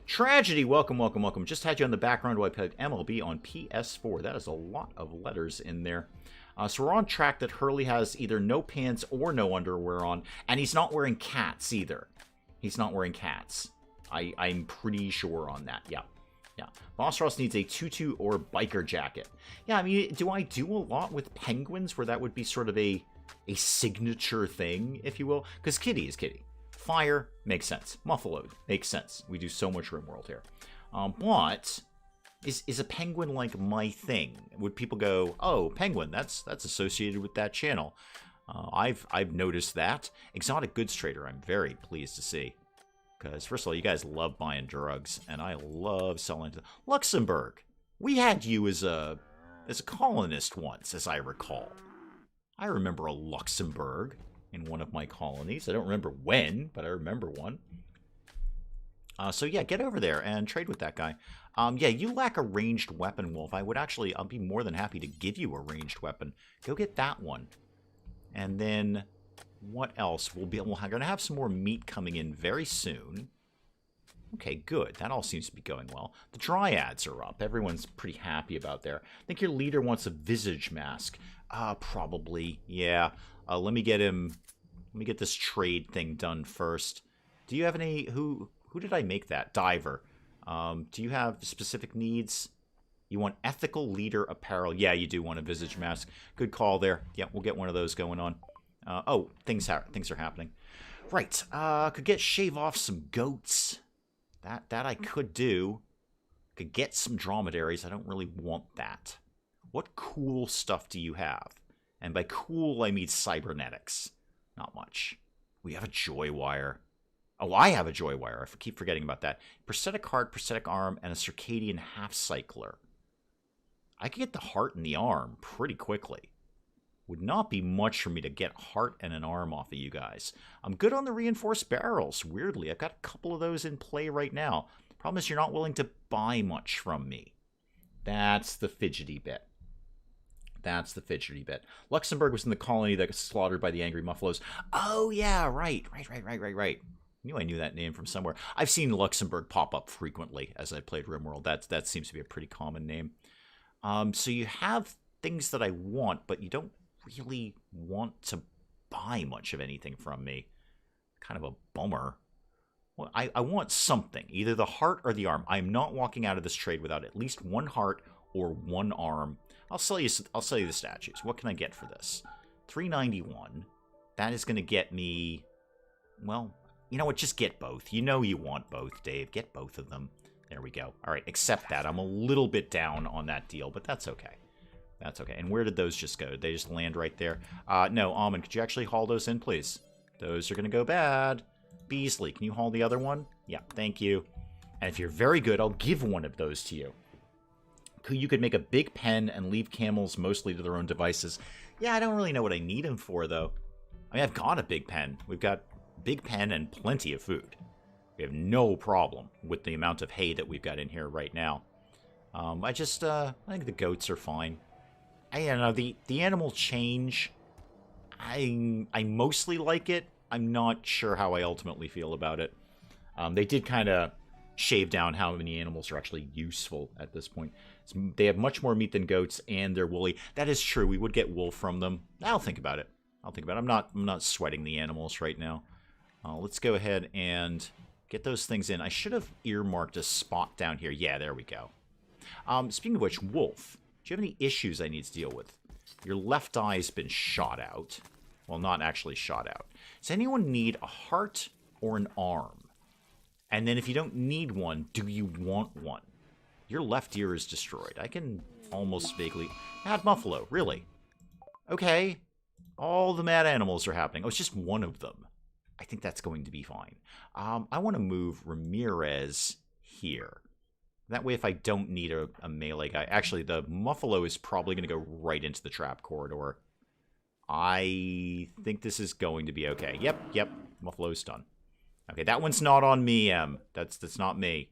S1: Tragedy, welcome, welcome, welcome. Just had you on the background while I played MLB on PS4. That is a lot of letters in there. So we're on track that Hurley has either no pants or no underwear on, and he's not wearing cats either. He's not wearing cats. I'm pretty sure on that. Yeah. Yeah. Boss Ross needs a tutu or biker jacket. Yeah, I mean, do I do a lot with penguins where that would be sort of a signature thing, if you will? Because Kitty is Kitty. Fire makes sense. Muffaloed makes sense. We do so much RimWorld here. But is a penguin like my thing? Would people go, oh, penguin, that's associated with that channel? I've noticed that. Exotic goods trader, I'm very pleased to see. Because, first of all, you guys love buying drugs, and I love selling to Luxembourg. We had you as a colonist once, as I recall. I remember a Luxembourg in one of my colonies. I don't remember when, but I remember one. So yeah, get over there and trade with that guy. Yeah, you lack a ranged weapon, Wolf. I'll be more than happy to give you a ranged weapon. Go get that one. And then what else? We're going to have some more meat coming in very soon. Okay, good. That all seems to be going well. The dryads are up. Everyone's pretty happy about there. I think your leader wants a visage mask. Probably. Yeah. Let me get this trade thing done first. Do you have any... Who did I make that? Diver. Do you have specific needs? You want ethical leader apparel. Yeah, you do want a visage mask. Good call there. Yeah, we'll get one of those going on. Oh, things are happening. Right. Could shave off some goats. That I could do. Could get some dromedaries. I don't really want that. What cool stuff do you have? And by cool, I mean cybernetics. Not much. We have a joy wire. Oh, I have a joy wire. I keep forgetting about that. Prosthetic heart, prosthetic arm, and a circadian half cycler. I could get the heart and the arm pretty quickly. Would not be much for me to get heart and an arm off of you guys. I'm good on the reinforced barrels, weirdly. I've got a couple of those in play right now. Problem is you're not willing to buy much from me. That's the fidgety bit. That's the fidgety bit. Luxembourg was in the colony that got slaughtered by the angry Muffalos. Oh, yeah, right. I knew that name from somewhere. I've seen Luxembourg pop up frequently as I played RimWorld. That seems to be a pretty common name. So you have things that I want, but you don't really want to buy much of anything from me. Kind of a bummer. Well, I want something, either the heart or the arm. I'm not walking out of this trade without at least one heart or one arm. I'll sell you the statues. What can I get for this? $391. That is going to get me, well, you know what? Just get both. You know you want both, Dave. Get both of them. There we go. All right, accept that. I'm a little bit down on that deal, but that's okay. That's okay. And where did those just go? Did they just land right there? No, Almond, could you actually haul those in, please? Those are going to go bad. Beasley, can you haul the other one? Yeah, thank you. And if you're very good, I'll give one of those to you. You could make a big pen and leave camels mostly to their own devices. Yeah, I don't really know what I need them for, though. I mean, I've got a big pen. We've got big pen and plenty of food. We have no problem with the amount of hay that we've got in here right now. I think the goats are fine. I don't know, the animal change, I mostly like it. I'm not sure how I ultimately feel about it. They did kind of shave down how many animals are actually useful at this point. They have much more meat than goats, and they're woolly. That is true. We would get wool from them. I'll think about it. I'm not sweating the animals right now. Let's go ahead and Get those things in. I should have earmarked a spot down here. Yeah, there we go. Speaking of which, Wolf, do you have any issues I need to deal with? Your left eye's been shot out. Well, not actually shot out. Does anyone need a heart or an arm? And then if you don't need one, do you want one? Your left ear is destroyed. I can almost vaguely... Mad Muffalo, really? Okay. All the mad animals are happening. Oh, it's just one of them. I think that's going to be fine. I want to move Ramirez here. That way, if I don't need a melee guy... Actually, the Muffalo is probably going to go right into the trap corridor. I think this is going to be okay. Yep. Muffalo's done. Okay, that one's not on me, Em. That's not me.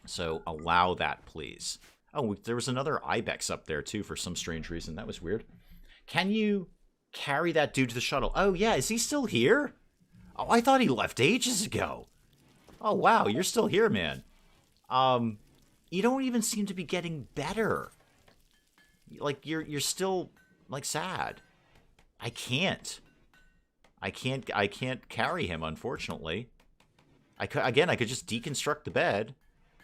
S1: So, allow that, please. Oh, there was another Ibex up there, too, for some strange reason. That was weird. Can you carry that dude to the shuttle? Oh, yeah, is he still here? Oh, I thought he left ages ago. Oh, wow, you're still here, man. You don't even seem to be getting better. Like, you're still, like, sad. I can't carry him, unfortunately. I could just deconstruct the bed.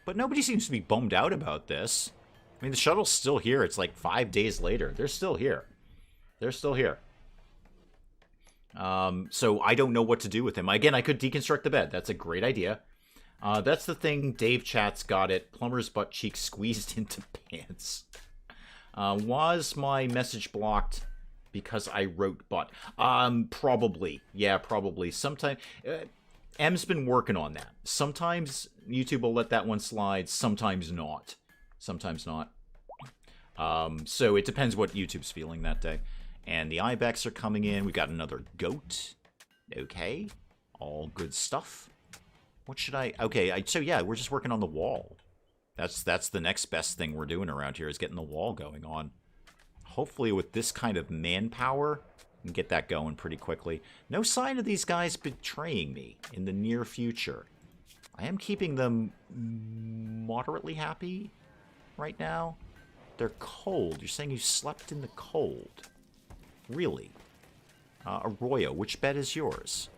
S1: But nobody seems to be bummed out about this. I mean, the shuttle's still here. It's like 5 days later. They're still here. They're still here. So I don't know what to do with him. Again, I could deconstruct the bed. That's a great idea. That's the thing. Dave Chat's got it. Plumber's butt cheek squeezed into pants. Was my message blocked because I wrote butt? Probably. Yeah, probably. Sometimes... M's been working on that. Sometimes YouTube will let that one slide, sometimes not. Sometimes not. So it depends what YouTube's feeling that day. And the Ibex are coming in. We got another goat. Okay. All good stuff. What should I... Okay, so yeah, we're just working on the wall. That's the next best thing we're doing around here is getting the wall going on. Hopefully with this kind of manpower... and get that going pretty quickly. No sign of these guys betraying me in the near future. I am keeping them moderately happy right now. They're cold. You're saying you slept in the cold. Really? Arroyo, which bed is yours?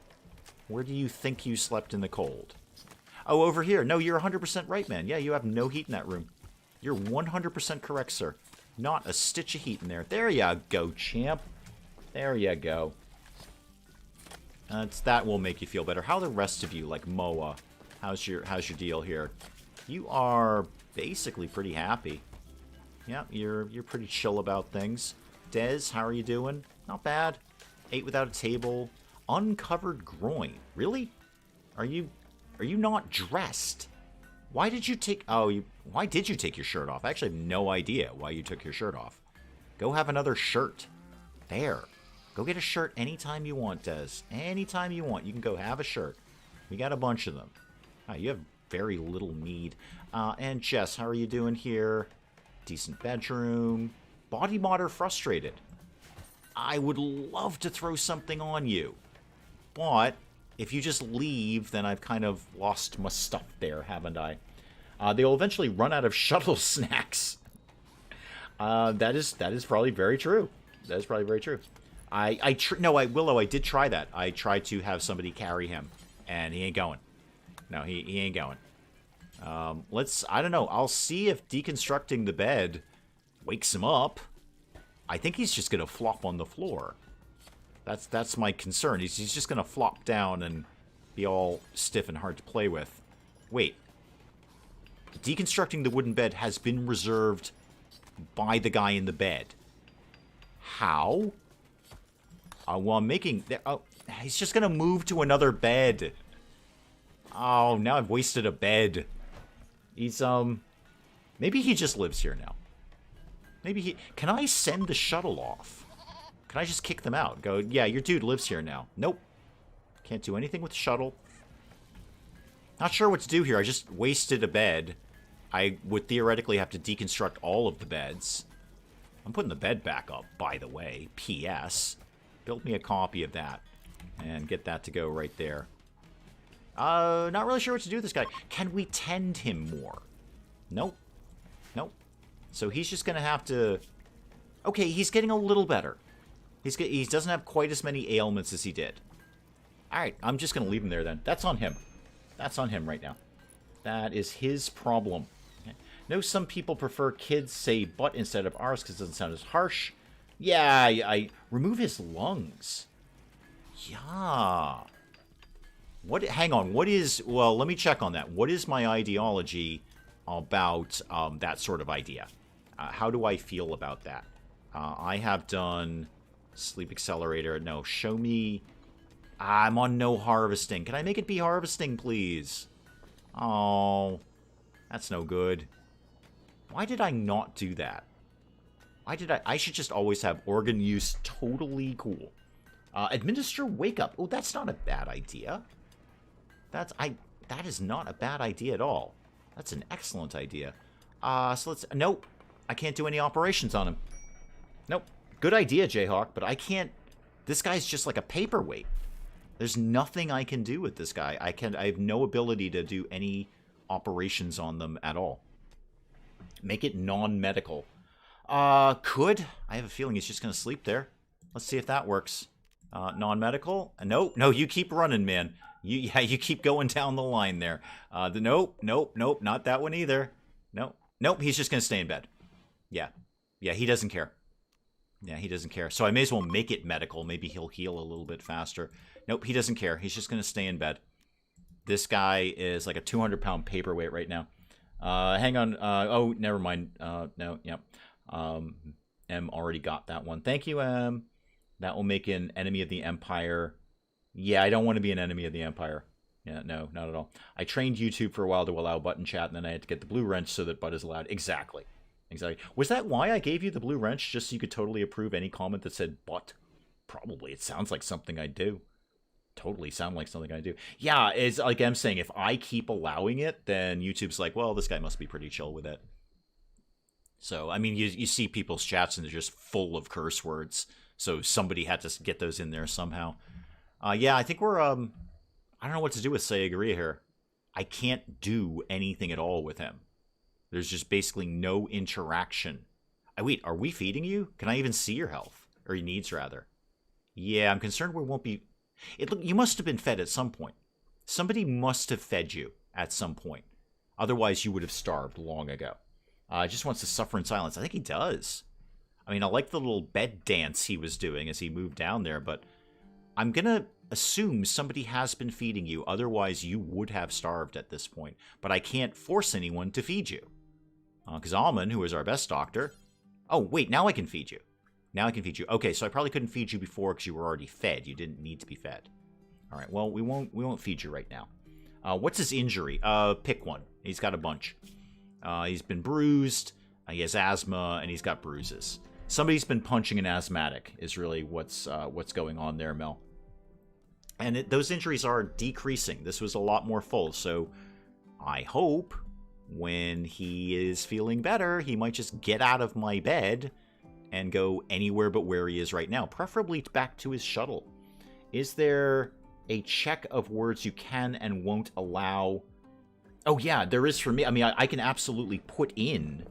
S1: Where do you think you slept in the cold? Oh, over here. No, you're 100% right, man. Yeah, you have no heat in that room. You're 100% correct, sir. Not a stitch of heat in there. There you go, champ. There you go. That will make you feel better. How are the rest of you, like Moa? How's your deal here? You are basically pretty happy. Yeah, you're pretty chill about things. Dez, how are you doing? Not bad. Ate without a table. Uncovered groin. Really? Are you not dressed? Why did you take... why did you take your shirt off? I actually have no idea why you took your shirt off. Go have another shirt. There. Go get a shirt anytime you want, Des. Anytime you want. You can go have a shirt. We got a bunch of them. You have very little need. And Jess, how are you doing here? Decent bedroom. Body modder frustrated. I would love to throw something on you. But if you just leave, then I've kind of lost my stuff there, haven't I? They'll eventually run out of shuttle snacks. That is probably very true. That is probably very true. Willow, I did try that. I tried to have somebody carry him, and he ain't going. No, he ain't going. I don't know. I'll see if deconstructing the bed wakes him up. I think he's just going to flop on the floor. That's my concern. He's just going to flop down and be all stiff and hard to play with. Wait. Deconstructing the wooden bed has been reserved by the guy in the bed. How? Well, I'm making... he's just going to move to another bed. Oh, now I've wasted a bed. He's, maybe he just lives here now. Maybe he... Can I send the shuttle off? Can I just kick them out? Go, yeah, your dude lives here now. Nope. Can't do anything with the shuttle. Not sure what to do here. I just wasted a bed. I would theoretically have to deconstruct all of the beds. I'm putting the bed back up, by the way. P.S. Build me a copy of that. And get that to go right there. Not really sure what to do with this guy. Can we tend him more? Nope. Nope. So he's just going to have to... Okay, he's getting a little better. He doesn't have quite as many ailments as he did. Alright, I'm just going to leave him there then. That's on him. That's on him right now. That is his problem. Okay. Know some people prefer kids say but instead of ours because it doesn't sound as harsh. Yeah, I remove his lungs. Yeah. What? Hang on. What is... Well, let me check on that. What is my ideology about that sort of idea? How do I feel about that? I have done sleep accelerator. No, show me... I'm on no harvesting. Can I make it be harvesting, please? Oh, that's no good. Why did I not do that? Why did I should just always have organ use totally cool. Administer wake up. Oh, that's not a bad idea. That is not a bad idea at all. That's an excellent idea. So let's... Nope. I can't do any operations on him. Nope. Good idea, Jayhawk, but I can't... This guy's just like a paperweight. There's nothing I can do with this guy. I have no ability to do any operations on them at all. Make it non-medical. Could. I have a feeling he's just going to sleep there. Let's see if that works. Non-medical? Nope. No, you keep running, man. You keep going down the line there. Nope, not that one either. Nope, he's just going to stay in bed. Yeah, he doesn't care. Yeah, he doesn't care. So I may as well make it medical. Maybe he'll heal a little bit faster. Nope, he doesn't care. He's just going to stay in bed. This guy is like a 200-pound paperweight right now. Hang on. Oh, never mind. No, yep. M already got that one. Thank you, M. That will make an enemy of the Empire. Yeah, I don't want to be an enemy of the Empire. Yeah, no, not at all. I trained YouTube for a while to allow button chat, and then I had to get the blue wrench so that butt is allowed. Exactly. Was that why I gave you the blue wrench? Just so you could totally approve any comment that said but? Probably. It sounds like something I do. Totally sound like something I do. Yeah, it's like I'm saying, if I keep allowing it, then YouTube's like, well, this guy must be pretty chill with it. So, I mean, you see people's chats and they're just full of curse words. So somebody had to get those in there somehow. Yeah, I think we're, I don't know what to do with Sayagria here. I can't do anything at all with him. There's just basically no interaction. Wait, are we feeding you? Can I even see your health? Or your needs, rather? Yeah, I'm concerned we won't be... You must have been fed at some point. Somebody must have fed you at some point. Otherwise, you would have starved long ago. Just wants to suffer in silence. I think he does. I mean, I like the little bed dance he was doing as he moved down there, but I'm going to assume somebody has been feeding you. Otherwise, you would have starved at this point. But I can't force anyone to feed you. Because Alman, who is our best doctor... Oh, wait, now I can feed you. Now I can feed you. Okay, so I probably couldn't feed you before because you were already fed. You didn't need to be fed. All right, well, we won't feed you right now. What's his injury? Pick one. He's got a bunch. He's been bruised, he has asthma, and he's got bruises. Somebody's been punching an asthmatic is really what's going on there, Mel. And those injuries are decreasing. This was a lot more full, so I hope when he is feeling better, he might just get out of my bed and go anywhere but where he is right now, preferably back to his shuttle. Is there a check of words you can and won't allow? Oh, yeah, there is for me. I mean, I can absolutely put in.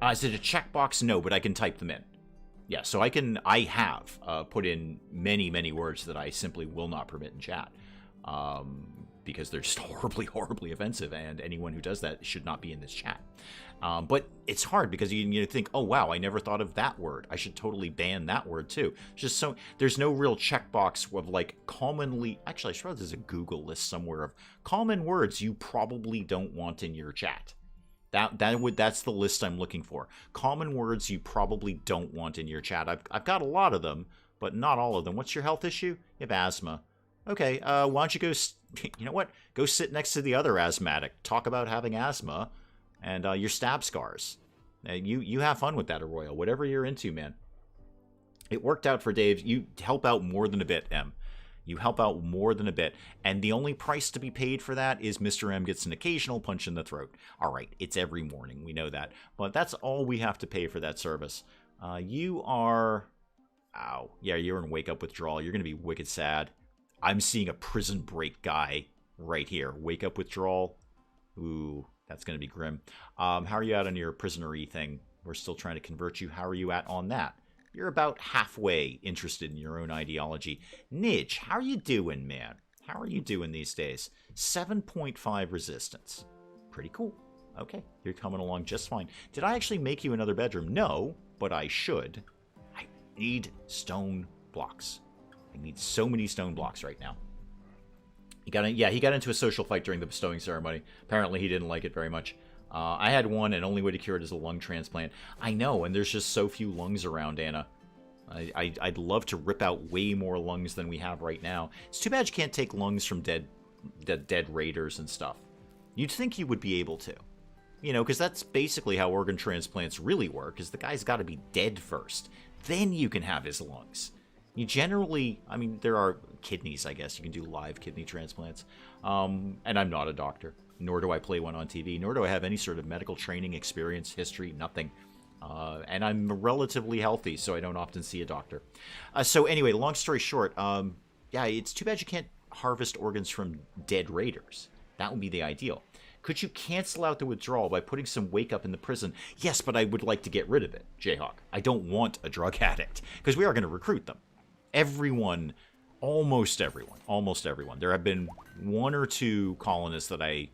S1: Is it a checkbox? No, but I can type them in. Yeah, so I have put in many, many words that I simply will not permit in chat. Because they're just horribly, horribly offensive, and anyone who does that should not be in this chat. But it's hard because you think, oh wow, I never thought of that word. I should totally ban that word too. Just so there's no real checkbox of like commonly. Actually, I sure there's a Google list somewhere of common words you probably don't want in your chat. That's the list I'm looking for. Common words you probably don't want in your chat. I've got a lot of them, but not all of them. What's your health issue? You have asthma. Okay, why don't you go, you know what? Go sit next to the other asthmatic. Talk about having asthma and your stab scars. You have fun with that, Arroyo. Whatever you're into, man. It worked out for Dave. You help out more than a bit, M. You help out more than a bit. And the only price to be paid for that is Mr. M gets an occasional punch in the throat. All right, it's every morning. We know that. But that's all we have to pay for that service. You are... Ow. Yeah, you're in wake-up withdrawal. You're going to be wicked sad. I'm seeing a prison break guy right here. Wake up withdrawal. Ooh, that's going to be grim. How are you at on your prisonery thing? We're still trying to convert you. How are you at on that? You're about halfway interested in your own ideology. Nidge, how are you doing, man? How are you doing these days? 7.5 resistance. Pretty cool. Okay, you're coming along just fine. Did I actually make you another bedroom? No, but I should. I need stone blocks. I need so many stone blocks right now. He got into a social fight during the bestowing ceremony. Apparently he didn't like it very much. I had one, and only way to cure it is a lung transplant. I know, and there's just so few lungs around, Anna. I'd love to rip out way more lungs than we have right now. It's too bad you can't take lungs from dead raiders and stuff. You'd think you would be able to. You know, because that's basically how organ transplants really work, is the guy's got to be dead first. Then you can have his lungs. You generally, I mean, there are kidneys, I guess. You can do live kidney transplants. And I'm not a doctor, nor do I play one on TV, nor do I have any sort of medical training, experience, history, nothing. And I'm relatively healthy, so I don't often see a doctor. So anyway, long story short, yeah, it's too bad you can't harvest organs from dead raiders. That would be the ideal. Could you cancel out the withdrawal by putting some wake up in the prison? Yes, but I would like to get rid of it, Jayhawk. I don't want a drug addict, because we are going to recruit them. Everyone, almost everyone. There have been 1 or 2 colonists that I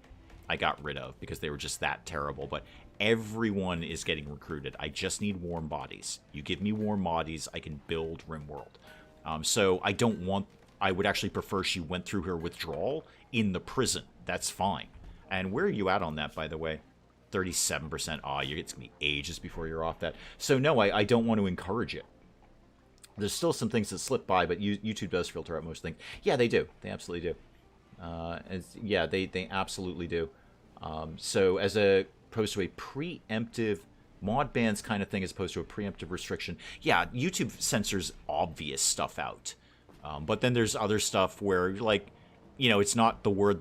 S1: got rid of because they were just that terrible, but everyone is getting recruited. I just need warm bodies. You give me warm bodies, I can build RimWorld. So I would actually prefer she went through her withdrawal in the prison. That's fine. And where are you at on that, by the way? 37%. Aw, it's going to be ages before you're off that. So no, I don't want to encourage it. There's still some things that slip by, but YouTube does filter out most things. Yeah, they do. They absolutely do. Yeah, they absolutely do. So as opposed to a preemptive mod bans kind of thing, as opposed to a preemptive restriction, yeah, YouTube censors obvious stuff out. But then there's other stuff where, like, you know, it's not the word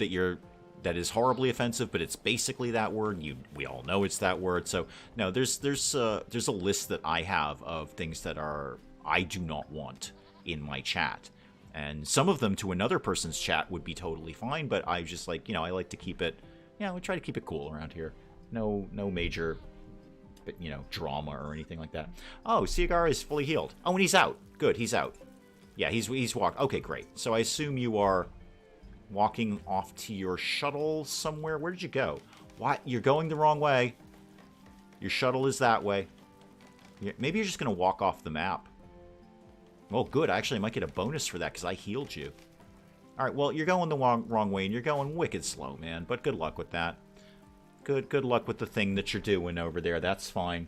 S1: that is horribly offensive, but it's basically that word. We all know it's that word. So no, there's a list that I have of things that I do not want in my chat. And some of them to another person's chat would be totally fine, but I just like, you know, I like to keep it, you know, we try to keep it cool around here. No major, you know, drama or anything like that. Oh, Ciagar is fully healed. Oh, and he's out. Good, he's out. Yeah, he's walked. Okay, great. So I assume you are walking off to your shuttle somewhere. Where did you go? What? You're going the wrong way. Your shuttle is that way. Maybe you're just going to walk off the map. Well, good. Actually, I might get a bonus for that because I healed you. All right, well, you're going the wrong way, and you're going wicked slow, man. But good luck with that. Good luck with the thing that you're doing over there. That's fine.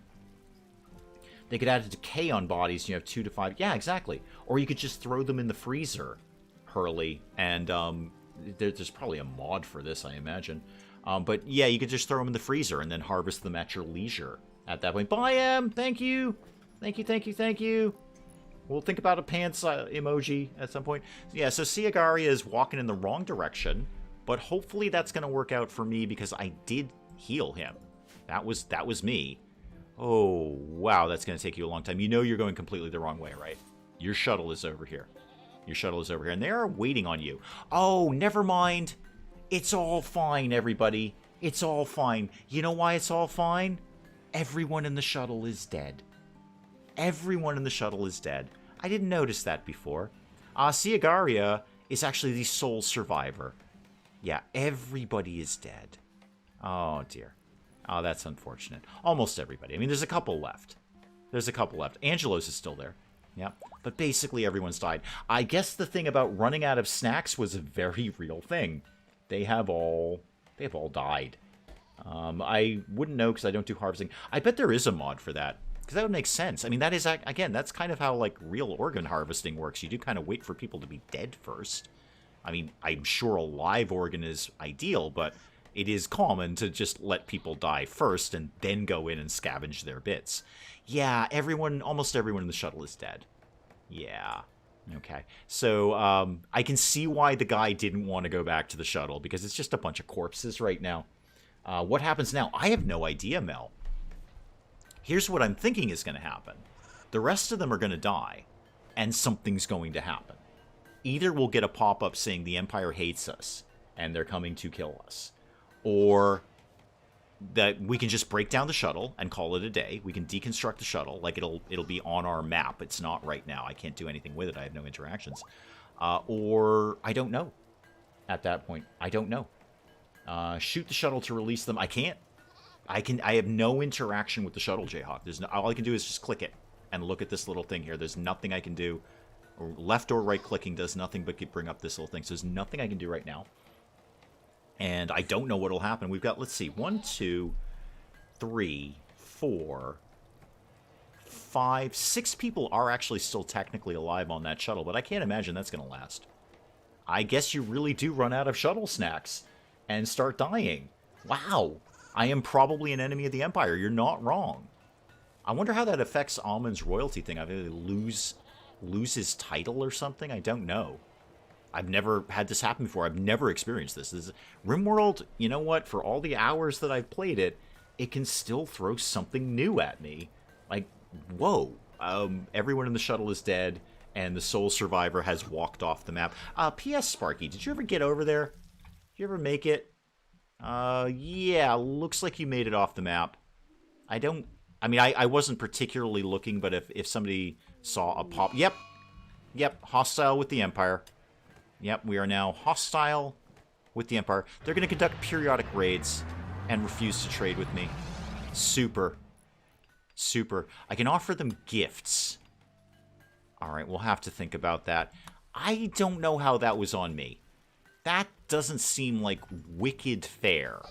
S1: They could add a decay on bodies, and you have 2 to 5. Yeah, exactly. Or you could just throw them in the freezer, Hurley. And there's probably a mod for this, I imagine. But yeah, you could just throw them in the freezer and then harvest them at your leisure at that point. Bye, Em! Thank you! Thank you! We'll think about a pants emoji at some point. Yeah, so Ciagaria is walking in the wrong direction, but hopefully that's going to work out for me because I did heal him. That was me. Oh, wow, that's going to take you a long time. You know you're going completely the wrong way, right? Your shuttle is over here. Your shuttle is over here, and they are waiting on you. Oh, never mind. It's all fine, everybody. It's all fine. You know why it's all fine? Everyone in the shuttle is dead. Everyone in the shuttle is dead. I didn't notice that before. Ciagaria is actually the sole survivor. Yeah, everybody is dead. Oh, dear. Oh, that's unfortunate. Almost everybody. I mean, there's a couple left. Angelos is still there. Yeah, but basically everyone's died. I guess the thing about running out of snacks was a very real thing. They have all died. I wouldn't know because I don't do harvesting. I bet there is a mod for that. Because that would make sense. I mean, that is, again, that's kind of how, like, real organ harvesting works. You do kind of wait for people to be dead first. I mean, I'm sure a live organ is ideal, but it is common to just let people die first and then go in and scavenge their bits. Yeah, almost everyone in the shuttle is dead. Yeah. Okay. So, I can see why the guy didn't want to go back to the shuttle, because it's just a bunch of corpses right now. What happens now? I have no idea, Mel. Here's what I'm thinking is going to happen. The rest of them are going to die, and something's going to happen. Either we'll get a pop-up saying the Empire hates us, and they're coming to kill us. Or that we can just break down the shuttle and call it a day. We can deconstruct the shuttle, like it'll be on our map. It's not right now. I can't do anything with it. I have no interactions. Or, I don't know. at that point? I don't know. Shoot the shuttle to release them. I can't. I have no interaction with the shuttle, Jayhawk. All I can do is just click it and look at this little thing here. There's nothing I can do. Or left or right clicking does nothing but bring up this little thing. So there's nothing I can do right now. And I don't know what will happen. We've got, let's see, 1, 2, 3, 4, 5, 6 people are actually still technically alive on that shuttle, but I can't imagine that's going to last. I guess you really do run out of shuttle snacks and start dying. Wow. I am probably an enemy of the Empire. You're not wrong. I wonder how that affects Almond's royalty thing. I lose his title or something? I don't know. I've never had this happen before. I've never experienced this. RimWorld, you know what? For all the hours that I've played it, it can still throw something new at me. Like, whoa. Everyone in the shuttle is dead, and the sole survivor has walked off the map. P.S. Sparky, did you ever get over there? Did you ever make it? Yeah, looks like you made it off the map. I wasn't particularly looking, but if somebody saw a pop... Yep, hostile with the Empire. Yep, we are now hostile with the Empire. They're going to conduct periodic raids and refuse to trade with me. Super. Super. I can offer them gifts. Alright, we'll have to think about that. I don't know how that was on me. That doesn't seem like wicked fair.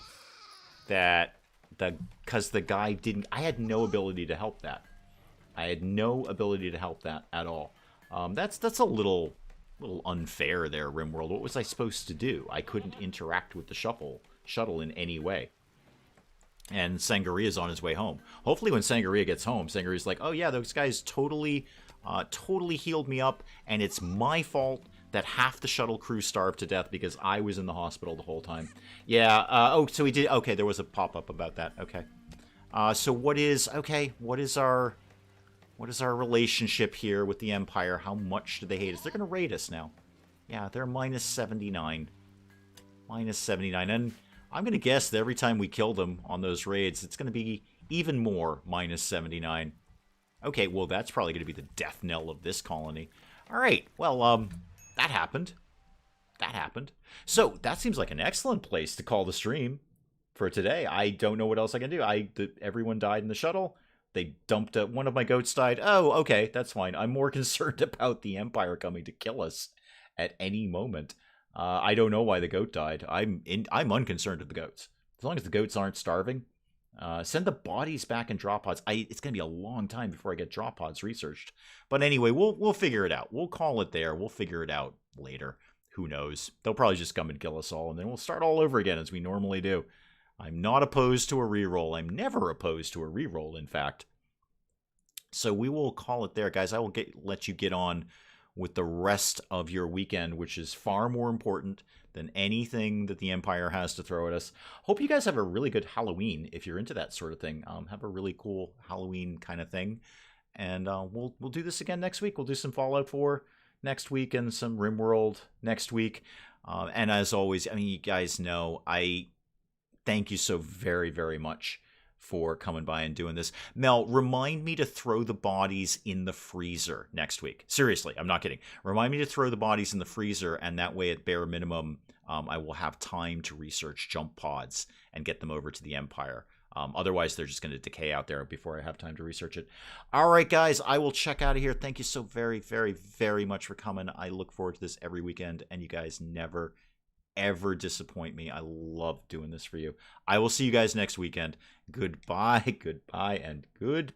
S1: Because the guy didn't... I had no ability to help that. I had no ability to help that at all. That's a little unfair there, RimWorld. What was I supposed to do? I couldn't interact with the shuttle in any way. And Sangaria's on his way home. Hopefully when Sangaria gets home, Sangaria's like, oh yeah, those guys totally healed me up, and it's my fault that half the shuttle crew starved to death because I was in the hospital the whole time. Yeah, so he did... Okay, there was a pop-up about that. Okay. So what is our relationship here with the Empire? How much do they hate us? They're going to raid us now. Yeah, they're minus 79. Minus 79. And I'm going to guess that every time we kill them on those raids, it's going to be even more minus 79. Okay, well, that's probably going to be the death knell of this colony. All right, well, that happened. That happened. So, that seems like an excellent place to call the stream for today. I don't know what else I can do. Everyone died in the shuttle. They dumped one of my goats died. Oh, okay, that's fine. I'm more concerned about the Empire coming to kill us at any moment. I don't know why the goat died. I'm unconcerned with the goats. As long as the goats aren't starving. Send the bodies back in drop pods. It's going to be a long time before I get drop pods researched. But anyway, we'll figure it out. We'll call it there. We'll figure it out later. Who knows? They'll probably just come and kill us all, and then we'll start all over again as we normally do. I'm not opposed to a reroll. I'm never opposed to a reroll, in fact. So we will call it there, guys. I will let you get on with the rest of your weekend, which is far more important than anything that the Empire has to throw at us. Hope you guys have a really good Halloween if you're into that sort of thing. Have a really cool Halloween kind of thing. And we'll do this again next week. We'll do some Fallout 4 next week and some RimWorld next week. And as always, I mean, you guys know, I thank you so very, very much for coming by and doing this. Mel, remind me to throw the bodies in the freezer next week. Seriously, I'm not kidding. Remind me to throw the bodies in the freezer, and that way, at bare minimum, I will have time to research jump pods and get them over to the Empire. Otherwise, they're just going to decay out there before I have time to research it. All right, guys, I will check out of here. Thank you so very, very, very much for coming. I look forward to this every weekend, and you guys never, ever disappoint me. I love doing this for you. I will see you guys next weekend. Goodbye, goodbye, and goodbye.